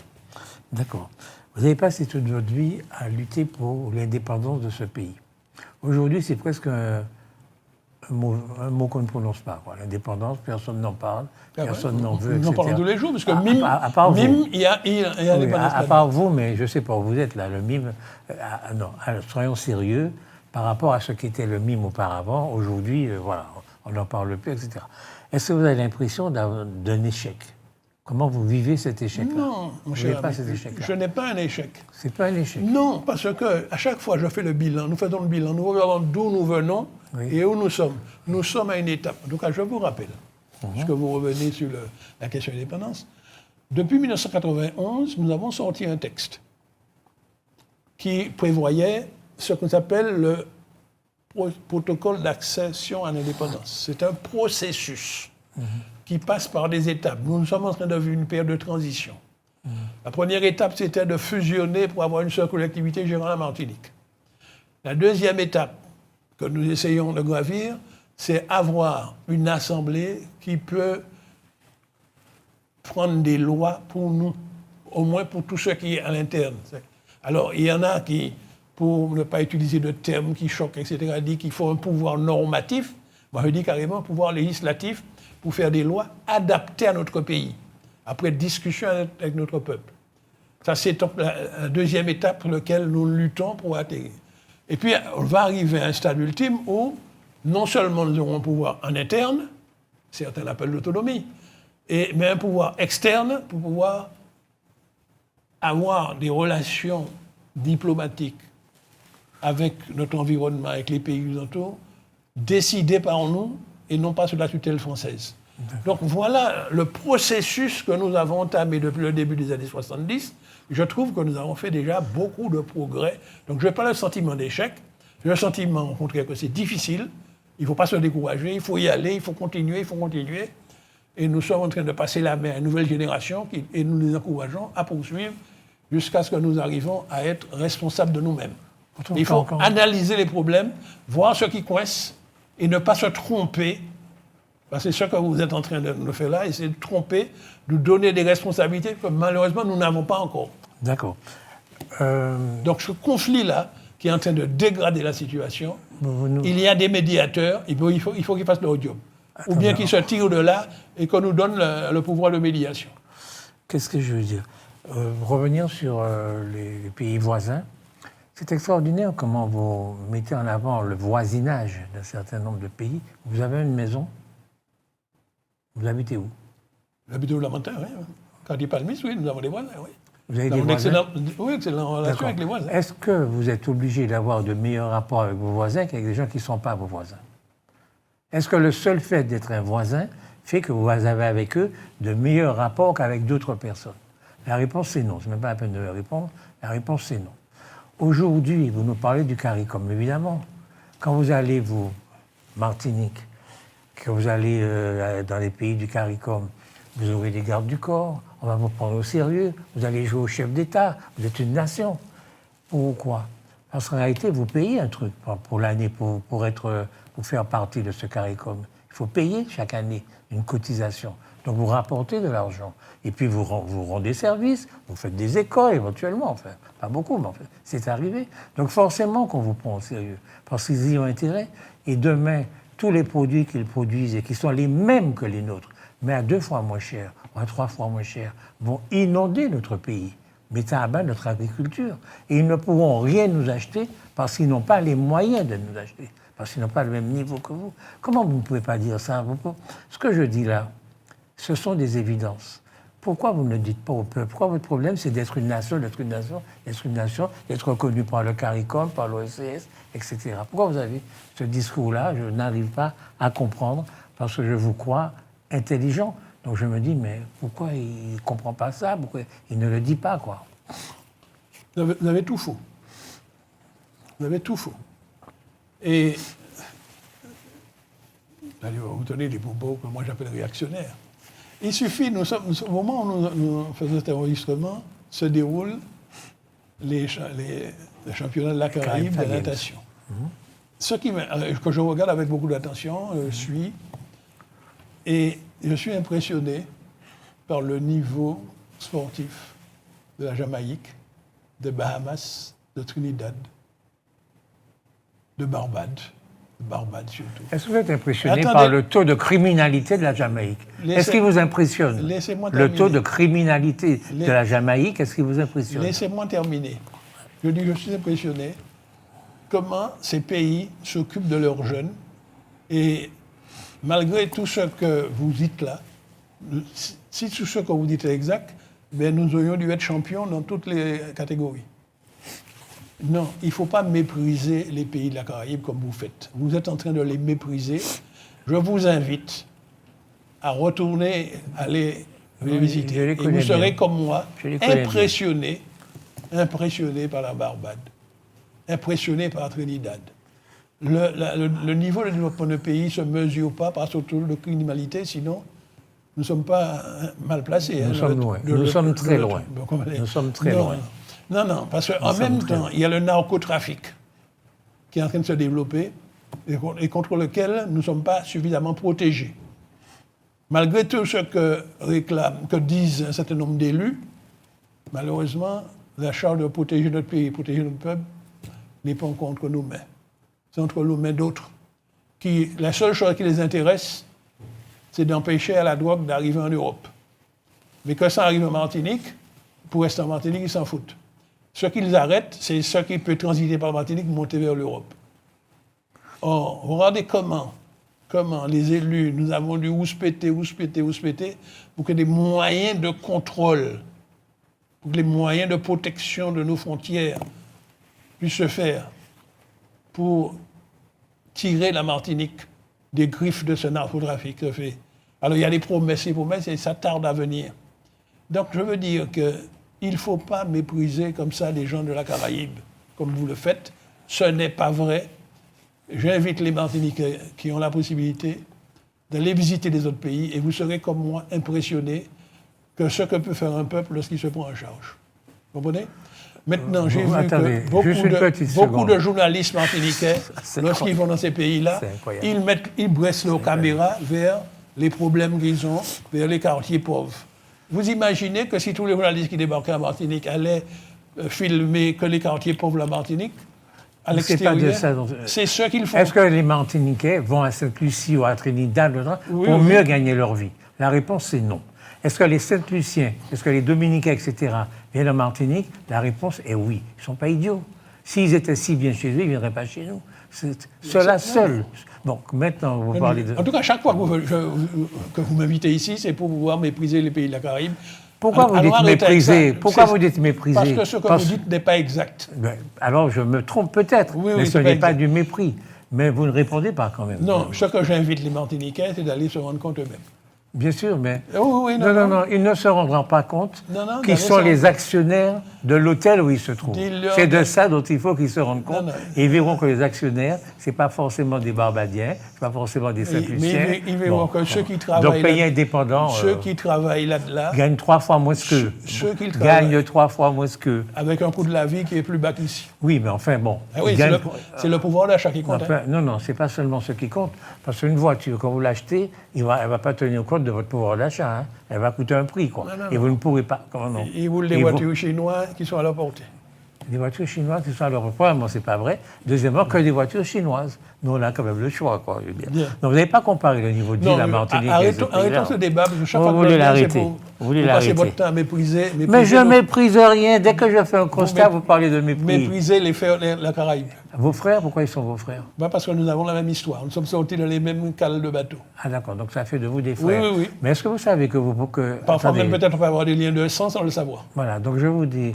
D'accord. Vous avez passé toute votre vie à lutter pour l'indépendance de ce pays. Aujourd'hui, c'est presque un mot qu'on ne prononce pas. L'indépendance, personne n'en parle, personne n'en veut, etc. Nous en parlons tous les jours, parce que MIM, il y a l'indépendance. À part vous, mais je ne sais pas où vous êtes là, le MIM. Non, soyons sérieux. Par rapport à ce qu'était le MIM auparavant, aujourd'hui, voilà, on n'en parle plus, etc. Est-ce que vous avez l'impression d'un échec? Comment vous vivez cet échec-là? Non, mon cher ami, je n'ai pas un échec. C'est pas un échec? Non, parce que à chaque fois je fais le bilan, nous faisons le bilan, nous regardons d'où nous venons et où nous sommes. Nous sommes à une étape. En tout cas, je vous rappelle, puisque vous revenez sur la question de l'indépendance. Depuis 1991, nous avons sorti un texte qui prévoyait ce qu'on appelle le protocole d'accession à l'indépendance. C'est un processus qui passe par des étapes. Nous sommes en train de vivre une période de transition. La première étape, c'était de fusionner pour avoir une seule collectivité gérant la Martinique. La deuxième étape que nous essayons de gravir, c'est avoir une assemblée qui peut prendre des lois pour nous, au moins pour tout ce qui est à l'interne. Alors, il y en a qui pour ne pas utiliser de termes qui choquent, etc., dit qu'il faut un pouvoir normatif. Moi, je dis carrément un pouvoir législatif pour faire des lois adaptées à notre pays, après discussion avec notre peuple. Ça, c'est la deuxième étape pour laquelle nous luttons pour atterrir. Et puis, on va arriver à un stade ultime où non seulement nous aurons un pouvoir en interne, certains l'appellent l'autonomie, mais un pouvoir externe pour pouvoir avoir des relations diplomatiques avec notre environnement, avec les pays qui nous entourent, décidées par nous et non pas sous la tutelle française. Donc voilà le processus que nous avons entamé depuis le début des années 70. Je trouve que nous avons fait déjà beaucoup de progrès. Donc je n'ai pas le sentiment d'échec. J'ai le sentiment, au contraire, que c'est difficile. Il ne faut pas se décourager, il faut y aller, il faut continuer. Et nous sommes en train de passer la main à une nouvelle génération et nous les encourageons à poursuivre jusqu'à ce que nous arrivions à être responsables de nous-mêmes. Il faut analyser les problèmes, voir ce qui coince et ne pas se tromper. Parce que c'est ce que vous êtes en train de faire là, essayer de tromper, de donner des responsabilités que malheureusement nous n'avons pas encore. D'accord. Donc ce conflit-là, qui est en train de dégrader la situation, il y a des médiateurs, il faut qu'ils fassent leur job. Ou bien qu'ils se tirent de là et qu'on nous donne le pouvoir de médiation. Qu'est-ce que je veux dire ? Revenir sur les pays voisins, c'est extraordinaire comment vous mettez en avant le voisinage d'un certain nombre de pays. Vous avez une maison. Vous habitez où ? J'habite au Lamentin, oui. Quand il Palmis, oui, nous avons des voisins, oui. Vous avez des voisins ? Excellente relation avec les voisins. Est-ce que vous êtes obligé d'avoir de meilleurs rapports avec vos voisins qu'avec des gens qui ne sont pas vos voisins ? Est-ce que le seul fait d'être un voisin fait que vous avez avec eux de meilleurs rapports qu'avec d'autres personnes ? La réponse, c'est non. Ce n'est même pas la peine de répondre. La réponse, c'est non. Aujourd'hui, vous nous parlez du CARICOM, évidemment. Quand vous allez, vous, Martinique, que vous allez dans les pays du CARICOM, vous aurez des gardes du corps, on va vous prendre au sérieux, vous allez jouer au chef d'État, vous êtes une nation. Pourquoi ? Parce qu'en réalité, vous payez un truc pour l'année, pour faire partie de ce CARICOM. Il faut payer chaque année une cotisation. Donc vous rapportez de l'argent. Et puis vous rendez service, vous faites des écoles éventuellement, enfin, pas beaucoup, mais enfin, c'est arrivé. Donc forcément qu'on vous prend au sérieux, parce qu'ils y ont intérêt. Et demain, tous les produits qu'ils produisent et qui sont les mêmes que les nôtres, mais à 2 fois moins cher, ou à 3 fois moins cher, vont inonder notre pays, mettant à bas notre agriculture. Et ils ne pourront rien nous acheter parce qu'ils n'ont pas les moyens de nous acheter, parce qu'ils n'ont pas le même niveau que vous. Comment vous ne pouvez pas dire ça ? Ce que je dis là, ce sont des évidences. Pourquoi vous ne le dites pas au peuple ? Pourquoi votre problème, c'est d'être une nation, d'être reconnu par le CARICOM, par l'OSCE, etc. Pourquoi vous avez ce discours-là ? Je n'arrive pas à comprendre, parce que je vous crois intelligent. Donc je me dis, mais pourquoi il ne comprend pas ça ? Pourquoi il ne le dit pas, quoi ? Vous avez tout faux. Vous avez tout faux. Et vous tenez des propos que moi j'appelle réactionnaires. Il suffit, au moment où nous faisons cet enregistrement, se déroulent les championnats de la Caraïbe de natation. Ce que je regarde avec beaucoup d'attention, et je suis impressionné par le niveau sportif de la Jamaïque, des Bahamas, de Trinidad, de Barbade surtout. Est-ce que vous êtes impressionné par le taux de criminalité de la Jamaïque ? Est-ce qu'il vous impressionne ? Le taux de criminalité de la Jamaïque, est-ce qu'il vous impressionne ? Laissez-moi terminer. Je dis que je suis impressionné comment ces pays s'occupent de leurs jeunes et malgré tout ce que vous dites là, si tout ce que vous dites est exact, ben nous aurions dû être champions dans toutes les catégories. Non, il ne faut pas mépriser les pays de la Caraïbe comme vous faites. Vous êtes en train de les mépriser. Je vous invite à retourner, aller les visiter. Et vous serez comme moi, impressionné par la Barbade, impressionné par Trinidad. Le niveau de développement de pays ne se mesure pas par ce taux de criminalité, sinon nous ne sommes pas mal placés. Nous sommes loin. Nous sommes très loin. Nous sommes très loin. Non, parce qu'en même temps, il y a le narcotrafic qui est en train de se développer et contre lequel nous ne sommes pas suffisamment protégés. Malgré tout ce que disent un certain nombre d'élus, malheureusement, la charge de protéger notre pays, protéger notre peuple, n'est pas contre nos mains. C'est entre les mains d'autres. La seule chose qui les intéresse, c'est d'empêcher à la drogue d'arriver en Europe. Mais quand ça arrive en Martinique, pour rester en Martinique, ils s'en foutent. Ce qu'ils arrêtent, c'est ce qui peut transiter par Martinique pour monter vers l'Europe. Or, regardez comment les élus, nous avons dû houspéter, pour que des moyens de contrôle, pour que les moyens de protection de nos frontières puissent se faire pour tirer la Martinique des griffes de ce narcotrafic que fait. Alors il y a des promesses et ça tarde à venir. Donc je veux dire qu'il ne faut pas mépriser comme ça les gens de la Caraïbe, comme vous le faites. Ce n'est pas vrai. J'invite les Martiniquais qui ont la possibilité d'aller visiter les autres pays et vous serez comme moi impressionnés que ce que peut faire un peuple lorsqu'il se prend en charge. Vous comprenez? Maintenant, j'ai vu que beaucoup de journalistes martiniquais, lorsqu'ils vont dans ces pays-là, ils brassent leurs caméras vers les problèmes qu'ils ont, vers les quartiers pauvres. Vous imaginez que si tous les journalistes qui débarquaient en Martinique allaient filmer que les quartiers pauvres de la Martinique, à l'extérieur, c'est ce qu'ils font. Est-ce que les Martiniquais vont à Sainte-Lucie ou à Trinidad pour mieux gagner leur vie? La réponse, c'est non. Est-ce que les Saint-Luciens, est-ce que les Dominicains, etc., viennent en Martinique? La réponse est oui. Ils ne sont pas idiots. S'ils étaient si bien chez eux, ils ne viendraient pas chez nous. Cela seul. Donc maintenant, vous parlez de... En tout cas, chaque fois que vous m'invitez ici, c'est pour pouvoir mépriser les pays de la Caraïbe. Pourquoi vous dites mépriser? Pourquoi vous dites mépriser? Parce que ce que vous dites n'est pas exact. Alors je me trompe peut-être, mais ce n'est pas du mépris. Mais vous ne répondez pas quand même. Non, ce que j'invite les Martiniquais, c'est d'aller se rendre compte eux-mêmes. Bien sûr, mais... Oui, non, ils ne se rendront pas compte qu'ils sont les actionnaires de l'hôtel où ils se trouvent. C'est de ça dont il faut qu'ils se rendent compte. Et ils verront que les actionnaires, ce n'est pas forcément des Barbadiens, ce n'est pas forcément des Saint-Luciens. Mais ils verront que ceux qui travaillent donc, pays indépendants, ceux qui travaillent là-dedans... gagnent 3 fois moins qu'eux. Gagnent 3 fois moins qu'eux. Avec un coût de la vie qui est plus bas qu'ici. Oui, mais enfin, bon... oui, c'est le pouvoir d'achat qui compte. Enfin, non, ce n'est pas seulement ce qui compte. Parce qu'une voiture, quand vous l'achetez, elle ne va pas tenir compte de votre pouvoir d'achat. Hein. Elle va coûter un prix, quoi. Non. Et vous ne pourrez pas... Non. Ils voulaient des voitures chinoises qui sont à leur portée. Des voitures chinoises qui sont à leur portée. Premièrement, c'est pas vrai. Deuxièmement, que des voitures chinoises. Nous, on a quand même le choix, quoi. Je veux dire. Donc, vous n'avez pas comparé le niveau de vie de la Martinique. Arrêtons ce débat, parce que chaque fois que vous voulez l'arrêter. Vous passez votre temps à mépriser mais je ne méprise rien. Dès que je fais un constat, vous parlez de mépris. Mépriser la Caraïbe. Vos frères, pourquoi ils sont vos frères? Parce que nous avons la même histoire. Nous sommes sortis dans les mêmes cales de bateau. Ah d'accord, donc ça fait de vous des frères. Oui. Mais est-ce que vous savez que vous... Parfois même peut-être on peut avoir des liens de sang sans le savoir. Voilà, donc je vous dis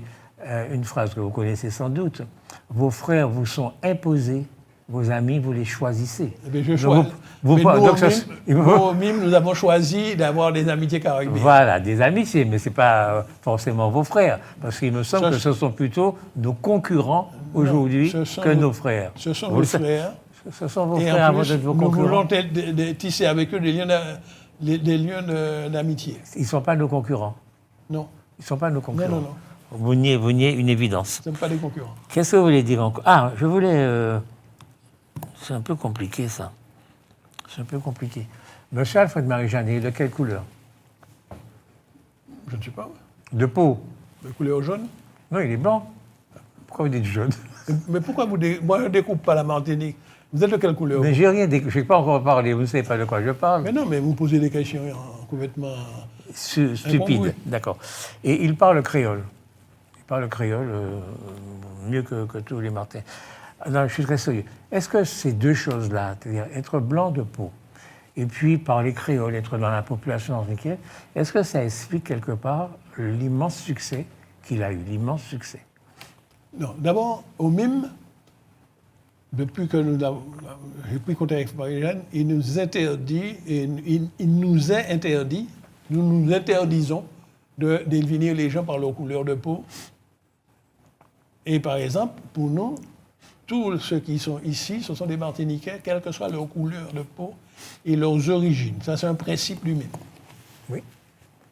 une phrase que vous connaissez sans doute. Vos frères vous sont imposés, vos amis, vous les choisissez. Eh bien, je choisis. Nous, nous avons choisi d'avoir des amitiés caribéennes. Voilà, des amitiés, mais ce n'est pas forcément vos frères. Parce qu'il me semble que ce sont plutôt nos concurrents aujourd'hui que nos frères. Ce sont vos frères. Ce sont vos frères avant d'être vos concurrents. Nous voulons tisser avec eux des liens d'amitié. Ils ne sont pas nos concurrents. Non. Ils ne sont pas nos concurrents. Non. Vous niez une évidence. Ce ne sont pas des concurrents. Qu'est-ce que vous voulez dire encore? Ah, je voulais... C'est un peu compliqué, ça. C'est un peu compliqué. Monsieur Alfred Marie-Jeanne, il est de quelle couleur? Je ne sais pas. De peau? De couleur jaune? Non, il est blanc. Pourquoi vous dites jaune? Mais pourquoi moi, je ne découpe pas la Martinique. Vous êtes de quelle couleur? Mais j'ai rien découpé. Je n'ai pas encore parlé. Vous ne savez pas de quoi je parle. Mais non, mais vous posez des questions complètement... Stupides, d'accord. Et il parle créole. Il parle créole mieux que tous les Martins. Non, je suis très sérieux. Est-ce que ces deux choses-là, c'est-à-dire être blanc de peau et puis parler créole, être dans la population africaine, est-ce que ça explique quelque part l'immense succès qu'il a eu, l'immense succès? Non. D'abord, au MIM, depuis que j'ai pris contact avec Marie-Jeanne, il nous interdit, nous nous interdisons de définir les gens par leur couleur de peau. Et par exemple, pour nous, tous ceux qui sont ici, ce sont des Martiniquais, quelle que soit leur couleur de peau et leurs origines. Ça, c'est un principe du MIM. Oui.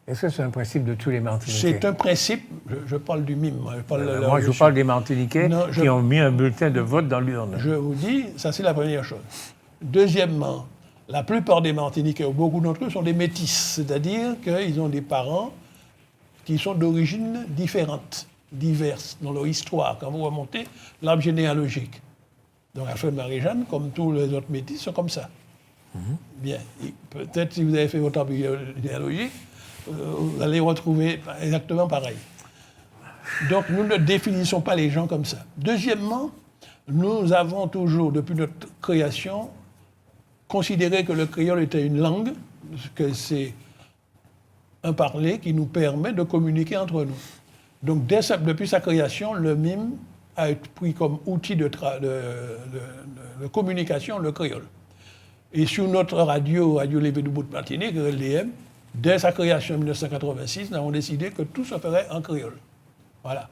Est-ce que c'est un principe de tous les Martiniquais? C'est un principe, je parle du MIM. Moi, je vous parle des Martiniquais qui ont mis un bulletin de vote dans l'urne. Je vous dis, ça c'est la première chose. Deuxièmement, la plupart des Martiniquais, ou beaucoup d'entre eux, sont des métis, c'est-à-dire qu'ils ont des parents qui sont d'origine différente. diverses dans leur histoire. Quand vous remontez l'arbre généalogique. Donc Alfred Marie-Jeanne, comme tous les autres métis, sont comme ça. Bien. Et peut-être si vous avez fait votre arbre généalogique, vous allez retrouver exactement pareil. Donc nous ne définissons pas les gens comme ça. Deuxièmement, nous avons toujours, depuis notre création, considéré que le créole était une langue, que c'est un parler qui nous permet de communiquer entre nous. Donc depuis sa création, le mime a été pris comme outil de communication, le créole. Et sur notre Radio Lévé du Bout de Martinique, LDM, dès sa création en 1986, nous avons décidé que tout se ferait en créole. Voilà.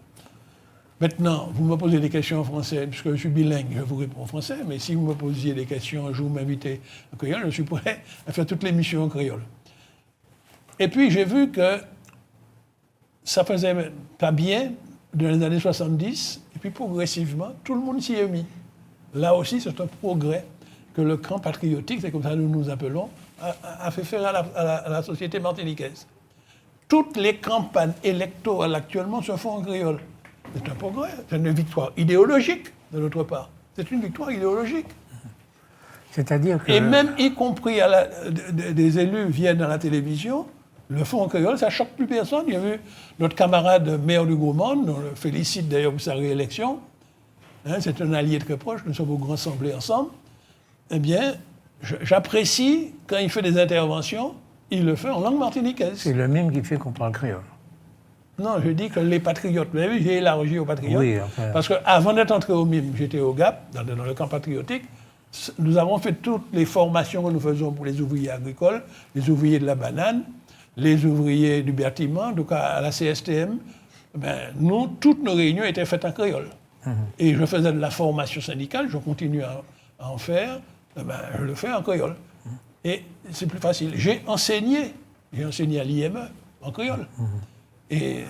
Maintenant, vous me posez des questions en français, puisque je suis bilingue, je vous réponds en français, mais si vous me posiez des questions, je vous m'invitez en créole, je suis prêt à faire toutes les missions en créole. Et puis, j'ai vu que ça faisait pas bien dans les années 70, et puis progressivement, tout le monde s'y est mis. Là aussi, c'est un progrès que le camp patriotique, c'est comme ça que nous nous appelons, a fait faire à la société martiniquaise. Toutes les campagnes électorales actuellement se font en créole. C'est un progrès, c'est une victoire idéologique de notre part. C'est une victoire idéologique. C'est-à-dire que... Et même y compris des élus viennent à la télévision, le font en créole, ça ne choque plus personne. Il y a vu notre camarade maire du Gros-Monde, on le félicite d'ailleurs pour sa réélection, c'est un allié très proche, nous sommes au Grand Assemblée ensemble. Eh bien, j'apprécie quand il fait des interventions, il le fait en langue martiniquaise. C'est le même qui fait qu'on parle créole. Non, je dis que les patriotes, vous avez vu, j'ai élargi aux patriotes, oui, enfin... parce qu'avant d'être entré au MIM, j'étais au GAP, dans le camp patriotique, nous avons fait toutes les formations que nous faisons pour les ouvriers agricoles, les ouvriers de la banane, les ouvriers du bâtiment, donc à la CSTM. Nous, toutes nos réunions étaient faites en créole. Et je faisais de la formation syndicale, je continue à en faire, je le fais en créole. Et c'est plus facile. J'ai enseigné à l'IME en créole. Et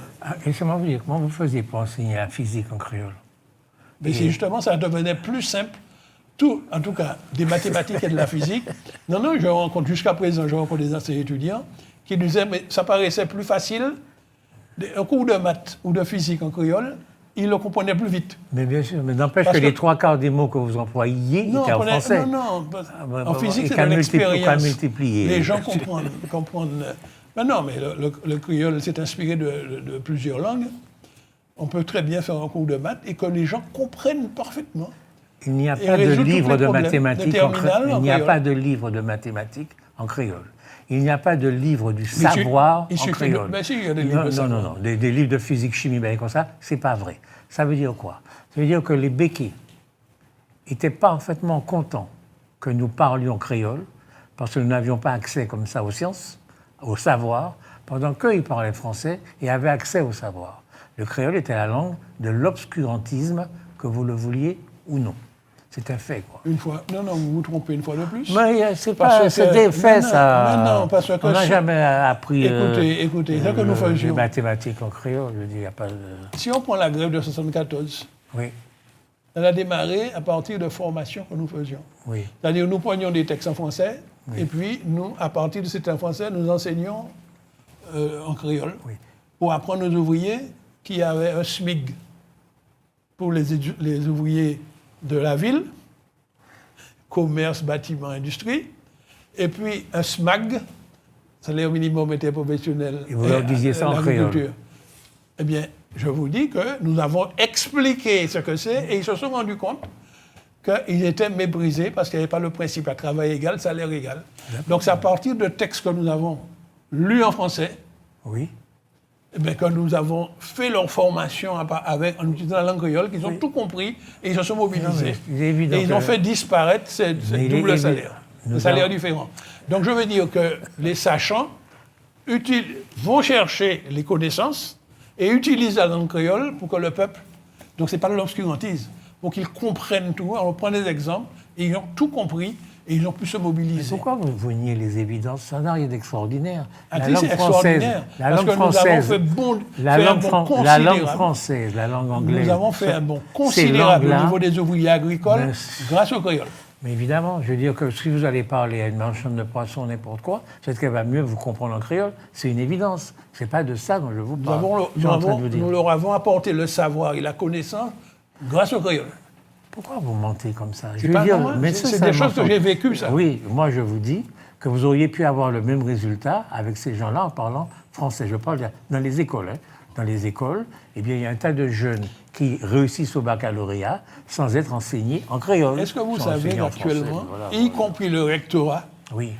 laissez-moi vous dire, comment vous faisiez pour enseigner la physique en créole? Mais c'est justement, ça devenait plus simple. Tout, en tout cas, des mathématiques et de la physique. Non, jusqu'à présent, je rencontre des enseignants étudiants qui nous disaient, mais ça paraissait plus facile, un cours de maths ou de physique en créole, ils le comprenaient plus vite. Mais bien sûr, mais n'empêche que les trois quarts des mots que vous employiez étaient en français. En physique, c'est de l'expérience. Les gens comprennent. Mais non, mais le créole s'est inspiré de plusieurs langues. On peut très bien faire un cours de maths et que les gens comprennent parfaitement. Il n'y a pas de livre de mathématiques en créole. Il n'y a pas de livre de mathématiques en créole. Il n'y a pas de livre du savoir en créole. Mais si, il y a des livres de savoir. Non. Des livres de physique, chimie, comme ça, c'est pas vrai. Ça veut dire quoi? Ça veut dire que les béquets étaient parfaitement contents que nous parlions créole, parce que nous n'avions pas accès comme ça aux sciences, au savoir, pendant qu'eux, ils parlaient français et avaient accès au savoir. Le créole était la langue de l'obscurantisme, que vous le vouliez ou non. C'est un fait, quoi. Une fois. Non, vous vous trompez une fois de plus. Mais c'est des faits, ça. Non, parce que... On n'a jamais appris... Écoutez, ce que nous faisions... Les mathématiques en créole, je dis, il n'y a pas de... Si on prend la grève de 1974, oui. Elle a démarré à partir de formations que nous faisions. Oui. C'est-à-dire, nous prenions des textes en français, oui. Et puis, nous, à partir de ces textes en français, nous enseignions en créole, oui. Pour apprendre aux ouvriers qui avaient un SMIG pour les ouvriers de la ville, commerce, bâtiment, industrie, et puis un SMAG, salaire minimum interprofessionnel. Et vous leur disiez ça en créole. Eh bien, je vous dis que nous avons expliqué ce que c'est et ils se sont rendus compte qu'ils étaient méprisés parce qu'il n'y avait pas le principe à travail égal, salaire égal. Donc c'est à partir de textes que nous avons lus en français, oui. Que nous avons fait leur formation en utilisant la langue créole, qu'ils ont tout compris et ils se sont mobilisés. Et ils ont fait disparaître ce double salaire, le salaire différent. Donc je veux dire que les sachants vont chercher les connaissances et utilisent la langue créole pour que le peuple... Donc c'est pas de l'obscurantisme, pour qu'ils comprennent tout. Alors on prend des exemples, et ils ont tout compris, et ils ont pu se mobiliser. Mais pourquoi vous niez les évidences? Ça n'a rien d'extraordinaire. La langue française, la langue française, la langue anglaise. Nous avons fait un bond considérable au niveau des ouvriers agricoles grâce au créole. Mais évidemment, je veux dire que si vous allez parler à une marchande de poissons, n'importe quoi, peut-être qu'elle va mieux vous comprendre en créole. C'est une évidence. C'est pas de ça dont je vous parle. Nous leur avons apporté le savoir et la connaissance grâce au créole. Pourquoi vous mentez comme ça? C'est pas normal, c'est des choses que j'ai vécues, ça. Oui, moi je vous dis que vous auriez pu avoir le même résultat avec ces gens-là en parlant français. Je parle dans les écoles. Hein. Dans les écoles, eh bien, il y a un tas de jeunes qui réussissent au baccalauréat sans être enseignés en créole. Est-ce que vous savez qu'actuellement, y compris le rectorat, oui.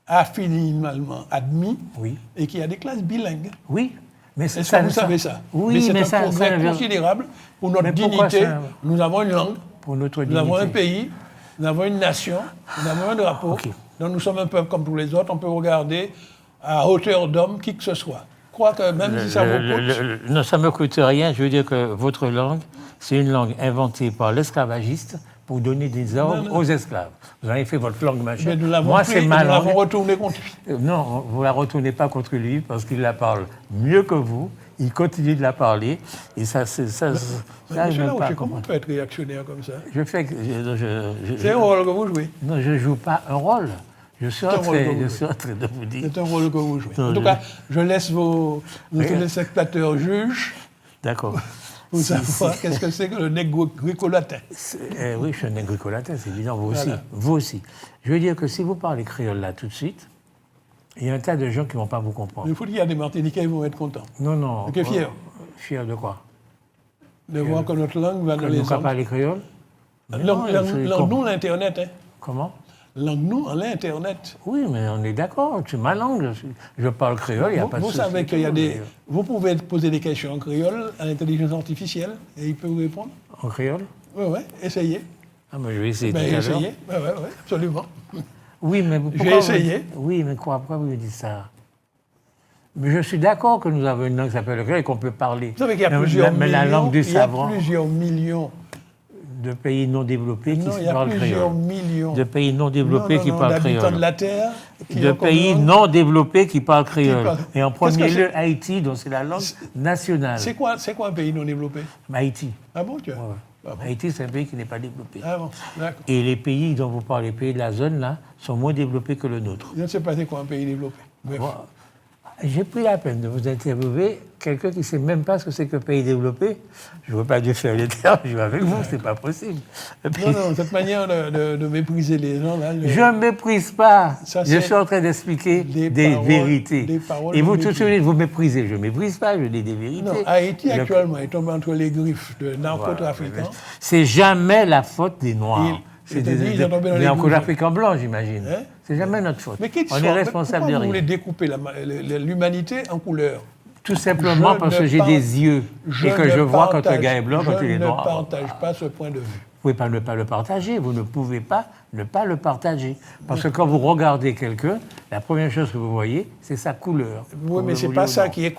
a finalement admis oui. et qu'il y a des classes bilingues? Oui. Est-ce que vous savez ça? Oui, mais c'est un progrès considérable pour notre dignité. Nous avons une langue, nous avons un pays, nous avons une nation, nous avons un drapeau. Okay. Donc nous sommes un peuple comme tous les autres. On peut regarder à hauteur d'homme qui que ce soit. Je crois que même si ça vous coûte... Non, ça ne me coûte rien. Je veux dire que votre langue, c'est une langue inventée par l'esclavagiste pour donner des ordres aux esclaves. Vous avez fait votre langue machin. Mais nous l'avons retournée contre lui. Non, vous ne la retournez pas contre lui parce qu'il la parle mieux que vous. Il continue de la parler. Et ça, Monsieur Larouche, comment on peut être réactionnaire comme ça? C'est un rôle que vous jouez. Non, je ne joue pas un rôle. Je suis en train de vous dire. C'est un rôle que vous jouez. En tout cas, je laisse vos téléspectateurs juges. D'accord. Vous savoir qu'est-ce que c'est que le nègre gricolatin. Oui, je suis un nègre gricolatin, c'est évident, vous aussi. Voilà. Vous aussi. Je veux dire que si vous parlez créole là tout de suite, il y a un tas de gens qui ne vont pas vous comprendre. Il faut qu'il y a des Martiniquais qui vont être contents. Non. Et fiers. Fiers de quoi? De voir que notre langue va dans les autres. Nous ne parlons pas créole? Nous, l'Internet. Hein. Comment? Langue-nous, l'Internet. Oui, mais on est d'accord, c'est ma langue. Je parle créole, il n'y a pas de souci. Vous savez qu'il y a des... Vous pouvez poser des questions en créole à l'intelligence artificielle et il peut vous répondre. En créole? Oui, essayez. Ah, mais je vais essayer tout à l'heure. Essayez, oui, absolument. Oui, mais pourquoi... J'ai essayé. Oui, mais pourquoi vous me dites ça? Mais je suis d'accord que nous avons une langue qui s'appelle le créole et qu'on peut parler. Vous savez qu'il y a plusieurs millions... Mais la langue du savant... Il y a plusieurs millions... de pays non développés qui parlent créole. Il y a plusieurs millions de pays non développés qui parlent créole. D'habitants de la Terre. De pays non développés qui parlent créole. Et en premier lieu, Haïti, dont c'est la langue nationale. C'est quoi un pays non développé? Haïti. Ah bon, tu vois? Ah bon. Haïti, c'est un pays qui n'est pas développé. Ah bon, d'accord. Et les pays dont vous parlez, les pays de la zone, là, sont moins développés que le nôtre. Je ne sais pas c'est quoi un pays développé. Bon, j'ai pris la peine de vous interviewer quelqu'un qui ne sait même pas ce que c'est qu'un pays développé. Je ne veux pas dire faire les termes, je vais avec vous, c'est pas possible. Non, cette manière de mépriser les gens, là... Je ne méprise pas. Je suis en train d'expliquer des vérités. Et vous, tout de suite, vous méprisez. Je ne méprise pas, je dis des vérités. Non, Haïti, actuellement, est tombé entre les griffes de narcotrafiquants. Voilà. C'est jamais la faute des Noirs. C'est des narcotrafiquants blancs, j'imagine. Hein? C'est jamais notre faute. Mais on est responsable de rien. Vous voulez découper l'humanité en couleurs? Tout simplement parce que j'ai des yeux et que je vois quand un gars est blanc, quand il est noir. Je ne partage pas ce point de vue. Vous ne pouvez pas ne pas le partager. Vous ne pouvez pas ne pas le partager. Parce que quand vous regardez quelqu'un, la première chose que vous voyez, c'est sa couleur. Oui, mais ce n'est pas ça qui est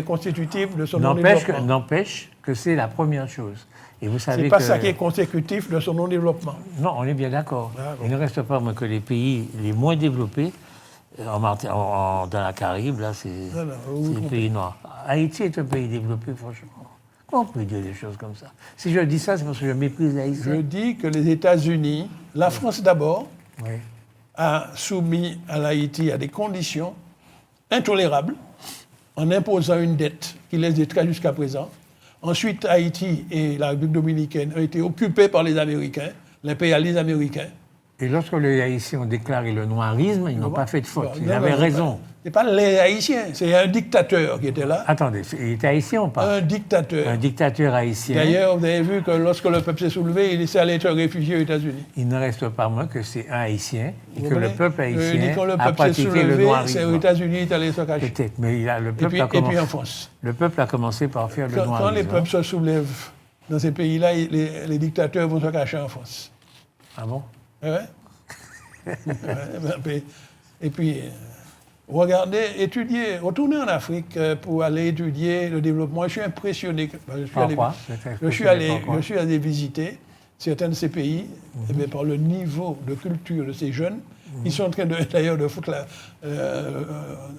constitutif de son non-développement. N'empêche que c'est la première chose. Et vous savez c'est pas ça qui est consécutif de son non-développement. Non, on est bien d'accord. Ah, bon. Il ne reste pas moins que les pays les moins développés, dans la Caraïbe, là, c'est les pays noirs. Haïti est un pays développé, franchement. Comment on peut dire des choses comme ça? Si je dis ça, c'est parce que je méprise Haïti. Je dis que les États-Unis, la France d'abord, a soumis à l'Haïti à des conditions intolérables en imposant une dette qui laisse des traits jusqu'à présent. Ensuite, Haïti et la République dominicaine ont été occupés par les Américains, l'impérialisme américain. Et lorsque les Haïtiens ont déclaré le noirisme, ils n'ont pas fait de faute. Ils avaient raison. Ce n'est pas les Haïtiens, c'est un dictateur qui était là. Attendez, il était haïtien ou pas? Un dictateur. Un dictateur haïtien. D'ailleurs, vous avez vu que lorsque le peuple s'est soulevé, il s'est allé se réfugier aux États-Unis. Il ne reste pas moins que c'est un haïtien et que le peuple haïtien a pratiqué le noirisme. C'est aux États-Unis, il est allé se cacher. Peut-être, mais le peuple et puis en France. Le peuple a commencé par faire le noirisme. Quand les peuples se soulèvent dans ces pays-là, les dictateurs vont se cacher en France. Ah bon? Ouais. Et puis, regardez, étudier, retourner en Afrique pour aller étudier le développement. Je suis impressionné. Je suis allé visiter certains de ces pays par le niveau de culture de ces jeunes. Ils sont en train d'ailleurs de foutre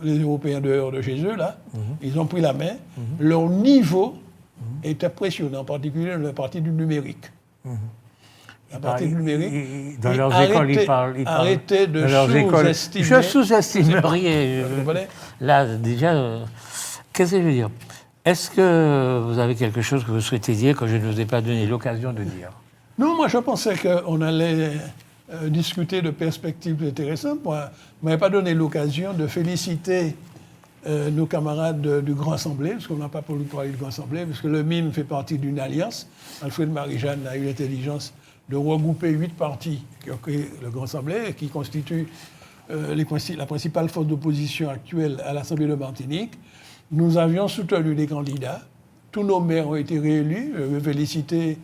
les Européens dehors de chez eux, là. Ils ont pris la main. Leur niveau est impressionnant, en particulier dans la partie du numérique. à partir du numérique. Dans leurs écoles, ils parlent. Arrêtez de sous-estimer. Je sous-estime rien. Vous comprenez ? Là, déjà, qu'est-ce que je veux dire ? Est-ce que vous avez quelque chose que vous souhaitez dire que je ne vous ai pas donné l'occasion de dire ? Non, moi je pensais qu'on allait discuter de perspectives intéressantes. Moi, vous ne m'avez pas donné l'occasion de féliciter nos camarades du Grand Assemblée, parce qu'on n'a pas voulu parler du Grand Assemblée, parce que le MIM fait partie d'une alliance. Alfred Marie-Jeanne a eu l'intelligence de regrouper 8 partis qui ont créé le Grand Assemblée et qui constituent la principale force d'opposition actuelle à l'Assemblée de Martinique. Nous avions soutenu des candidats. Tous nos maires ont été réélus. Je veux féliciter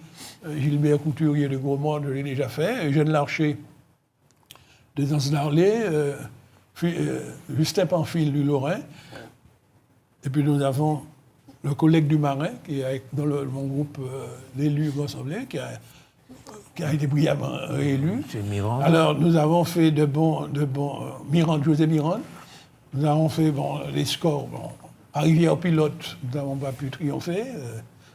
Gilbert Couturier de Gros-Monde, je l'ai déjà fait, Eugène Larcher de Danse-Darlé, Justin Pamphile du Lorrain. Et puis nous avons le collègue du Marin, qui est dans mon groupe d'élus Grand Assemblée, qui a été brillamment réélu. Alors nous avons fait de bons José Mirande. Nous avons fait les scores. À Rivière-Pilote, nous n'avons pas pu triompher.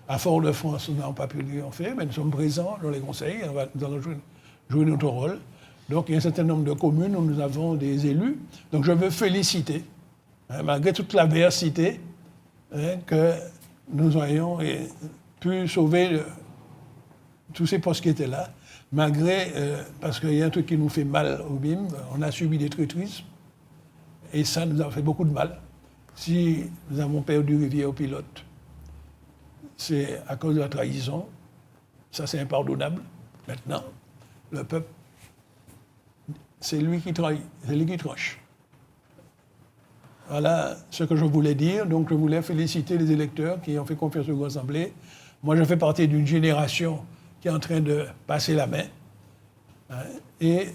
À Fort-de-France, nous n'avons pas pu triompher, mais nous sommes présents dans les conseils. Nous allons jouer notre rôle. Donc il y a un certain nombre de communes où nous avons des élus. Donc je veux féliciter, malgré toute l'adversité, que nous ayons pu sauver tous ces postes qui étaient là, malgré, parce qu'il y a un truc qui nous fait mal au BIM, on a subi des traîtrises, et ça nous a fait beaucoup de mal. Si nous avons perdu Rivière-Pilote, c'est à cause de la trahison. Ça, c'est impardonnable. Maintenant, le peuple, c'est lui qui trahit, c'est lui qui tranche. Voilà ce que je voulais dire. Donc, je voulais féliciter les électeurs qui ont fait confiance au Grand Assemblée. Moi, je fais partie d'une génération qui est en train de passer la main. Et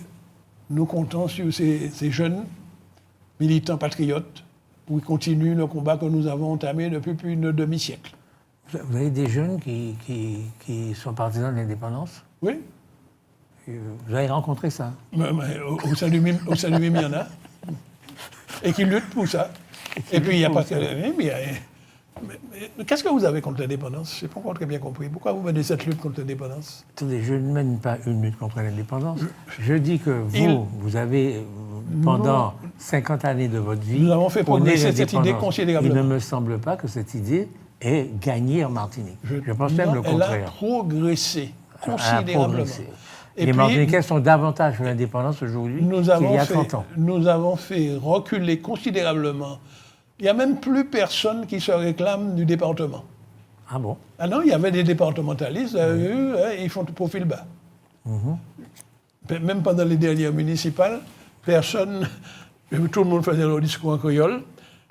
nous comptons sur ces jeunes militants patriotes pour qu'ils continuent le combat que nous avons entamé depuis plus d'un demi-siècle. Vous avez des jeunes qui sont partisans de l'indépendance ? Oui. Vous avez rencontré ça ? Au sein du MIM, il y en a. Et qui luttent pour ça. Et puis, il n'y a pas que... Mais qu'est-ce que vous avez contre l'indépendance ? Je n'ai pas encore très bien compris. Pourquoi vous menez cette lutte contre l'indépendance ? Attendez, je ne mène pas une lutte contre l'indépendance. Je dis que vous avez, pendant 50 années de votre vie... Nous avons fait progresser cette idée considérablement. Il ne me semble pas que cette idée ait gagné en Martinique. Je pense même le contraire. Elle a progressé considérablement. Les Martiniquais sont davantage pour l'indépendance aujourd'hui qu'il y a 30 ans. Nous avons fait reculer considérablement. Il n'y a même plus personne qui se réclame du département. Ah bon ? Ah non, il y avait des départementalistes, ils font tout profil bas. Même pendant les dernières municipales, personne, tout le monde faisait leur discours en créole,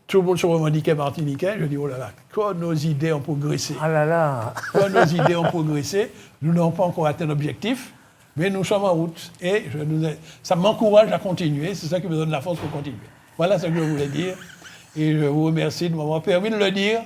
tout le monde se revendiquait martiniquais. Je dis, oh là là, quand nos idées ont progressé. Ah là là. Quand nos idées ont progressé, nous n'avons pas encore atteint l'objectif, mais nous sommes en route. Et ça m'encourage à continuer, c'est ça qui me donne la force pour continuer. Voilà ce que je voulais dire. Et je vous remercie de m'avoir permis de le dire,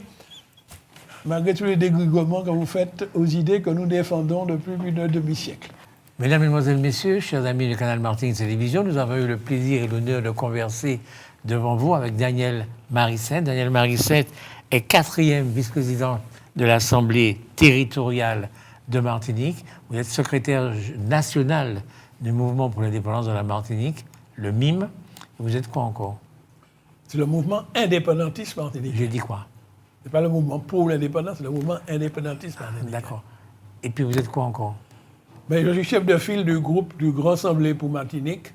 malgré tous les dégréglements que vous faites aux idées que nous défendons depuis plus d'un demi-siècle. Mesdames, Mesdemoiselles, Messieurs, chers amis du canal Martinique Télévision, nous avons eu le plaisir et l'honneur de converser devant vous avec Daniel Marie-Sainte. Daniel Marie-Sainte est 4e vice-président de l'Assemblée territoriale de Martinique. Vous êtes secrétaire national du Mouvement pour l'indépendance de la Martinique, le MIM. Vous êtes quoi encore ? C'est le mouvement indépendantiste martiniquais. J'ai dit quoi ? Ce n'est pas le mouvement pour l'indépendance, c'est le mouvement indépendantiste martiniquais. D'accord. Et puis vous êtes quoi encore ? Je suis chef de file du groupe du Grand Assemblée pour Martinique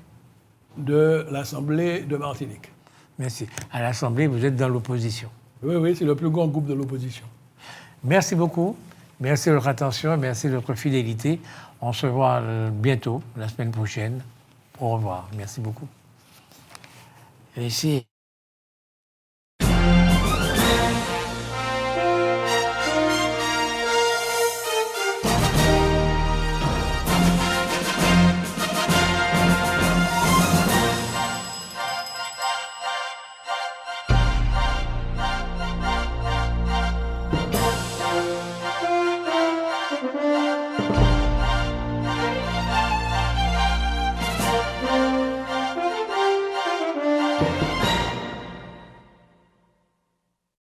de l'Assemblée de Martinique. Merci. À l'Assemblée, vous êtes dans l'opposition. Oui, c'est le plus grand groupe de l'opposition. Merci beaucoup. Merci de votre attention, merci de votre fidélité. On se voit bientôt, la semaine prochaine. Au revoir. Merci beaucoup. Ici.